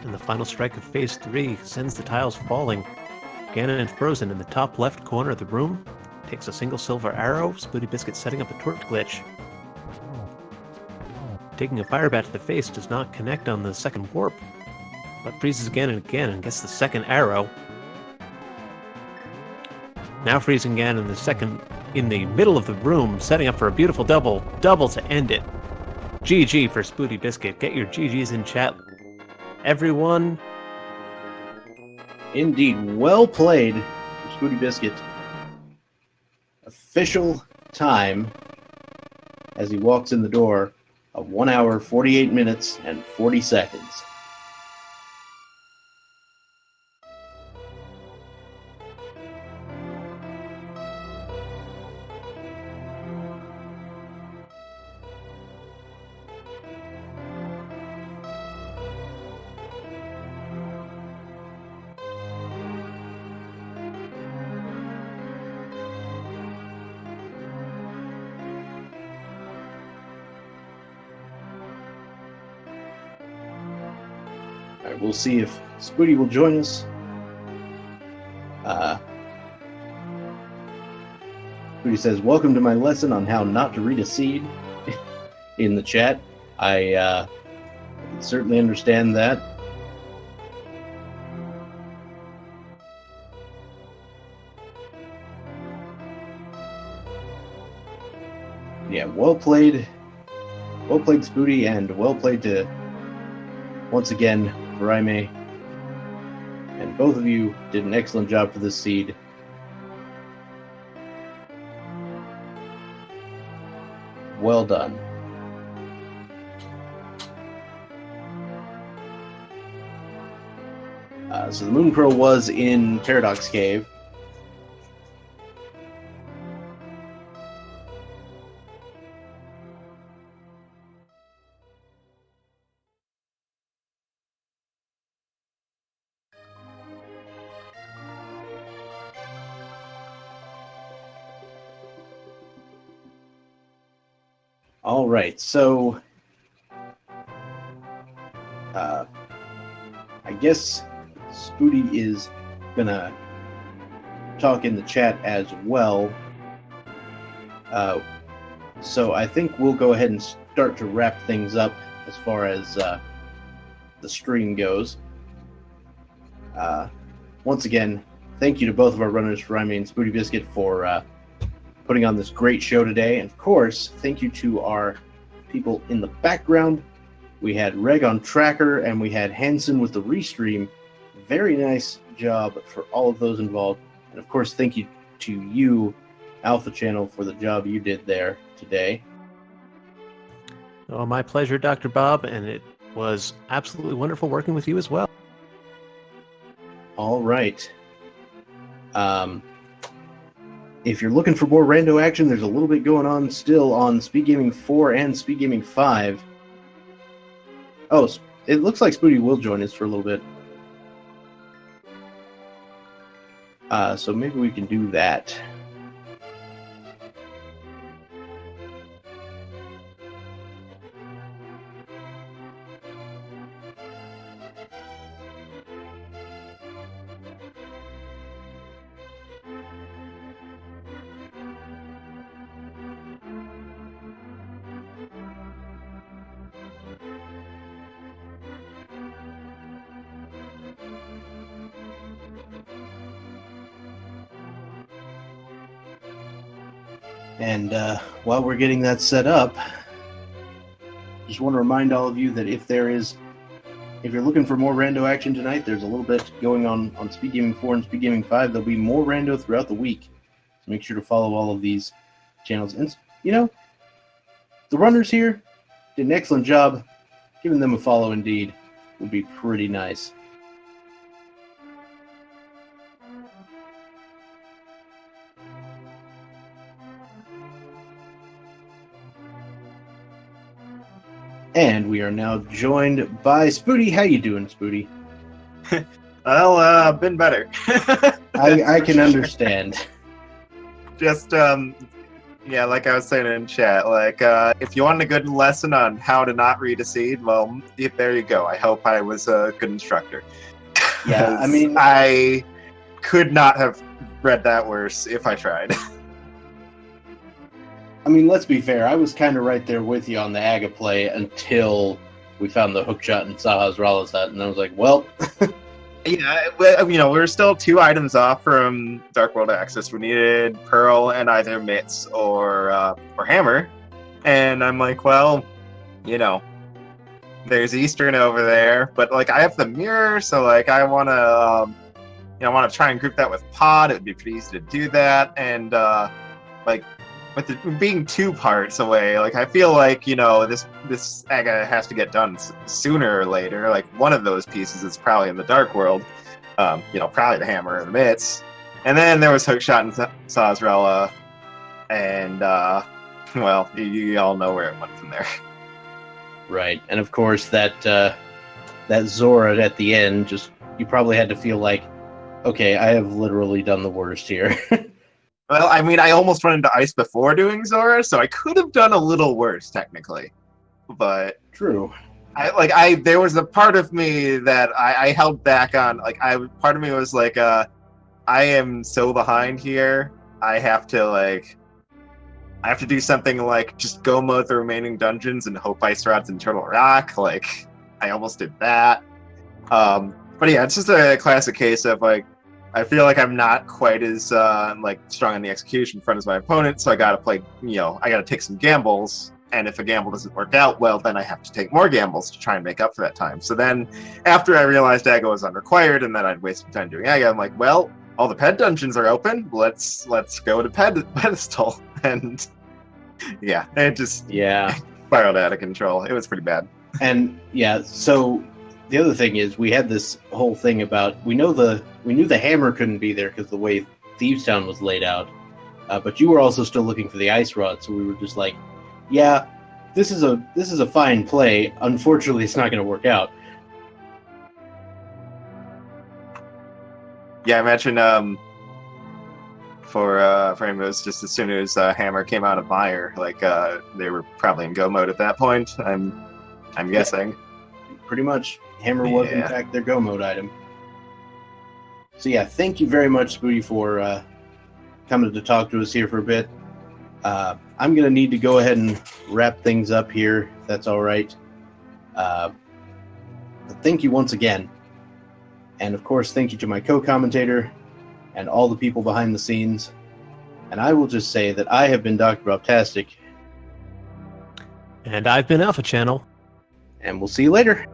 And the final strike of phase 3 sends the tiles falling. Ganon and Frozen in the top left corner of the room takes a single silver arrow, SpootyBiscuit setting up a torch glitch. Taking a fire bat to the face does not connect on the second warp, but freezes again and again and gets the second arrow. Now freezing again in the second in the middle of the room, setting up for a beautiful double to end it. GG for SpootyBiscuit. Get your GGs in chat, everyone. Indeed, well played, SpootyBiscuit. Official time as he walks in the door of 1 hour, 48 minutes, and 40 seconds. All right, we'll see if Spooty will join us. Spooty says, "Welcome to my lesson on how not to read a seed." In the chat, I certainly understand that. Yeah, well played, Spooty, and well played to once again Furaime. And both of you did an excellent job for this seed. Well done. So the Moon Pearl was in Paradox Cave. All right, so I guess Spooty is gonna talk in the chat as well. So I think we'll go ahead and start to wrap things up as far as the stream goes. Once again, thank you to both of our runners, Furaime and SpootyBiscuit, for putting on this great show today. And of course, thank you to our people in the background. We had Reg on Tracker, and we had Hanson with the restream. Very nice job for all of those involved. And of course, thank you to you, Alpha Channel, for the job you did there today. Oh, my pleasure, Dr. Bob, and it was absolutely wonderful working with you as well. All right. If you're looking for more rando action, there's a little bit going on still on Speed Gaming 4 and Speed Gaming 5. Oh, it looks like Spooty will join us for a little bit. So maybe we can do that. And while we're getting that set up, just want to remind all of you that if you're looking for more rando action tonight, there's a little bit going on Speed Gaming 4 and Speed Gaming 5. There'll be more rando throughout the week. So make sure to follow all of these channels. And, the runners here did an excellent job. Giving them a follow, indeed, would be pretty nice. And we are now joined by Spooty. How you doing, Spooty? Well, been better. I can understand. Just, yeah, like I was saying in chat, if you want a good lesson on how to not read a seed, well, there you go. I hope I was a good instructor. Yeah, I mean, I could not have read that worse if I tried. I mean, let's be fair. I was kind of right there with you on the Aga play until we found the hook shot and saw Hazralah's hut, and I was like, well. Yeah, we're still 2 items off from Dark World Access. We needed Pearl and either Mitts or Hammer, and I'm like, well, there's Eastern over there, but I have the mirror, so I want to try and group that with Pod. It would be pretty easy to do that, and with it being 2 parts away, I feel like, this Aga has to get done sooner or later. One of those pieces is probably in the Dark World. Probably the Hammer and the Mitts. And then there was Hookshot and Sazrella. And, well, you all know where it went from there. Right. And of course, that Zora at the end, you probably had to feel like, okay, I have literally done the worst here. Well, I mean, I almost went into ice before doing Zora, so I could have done a little worse, technically. But true. There was a part of me that I held back on. Part of me was I am so behind here. I have to do something just go mode the remaining dungeons and hope Ice Rod's in Turtle Rock. I almost did that. But yeah, it's just a classic case of I feel like I'm not quite as strong on the execution front as my opponent, so I gotta play, I gotta take some gambles, and if a gamble doesn't work out, well, then I have to take more gambles to try and make up for that time. So then, after I realized Aga was unrequired, and then I'd wasted time doing Aga, I'm like, well, all the Ped dungeons are open, let's go to Pedestal, and yeah, it just spiraled out of control. It was pretty bad. And yeah, so the other thing is we had this whole thing about we knew the Hammer couldn't be there because the way Thievestown was laid out, but you were also still looking for the Ice Rod, so we were just like, yeah, this is a fine play. Unfortunately, it's not going to work out. Yeah, I mentioned for him, it was just as soon as Hammer came out of Mire, they were probably in go mode at that point. I'm guessing. Pretty much. Hammer was, in fact, their go mode item. So yeah, thank you very much, Spooty, for coming to talk to us here for a bit. I'm going to need to go ahead and wrap things up here, if that's all right. But thank you once again. And of course, thank you to my co-commentator and all the people behind the scenes. And I will just say that I have been Dr. Bobtastic. And I've been Alpha Channel. And we'll see you later.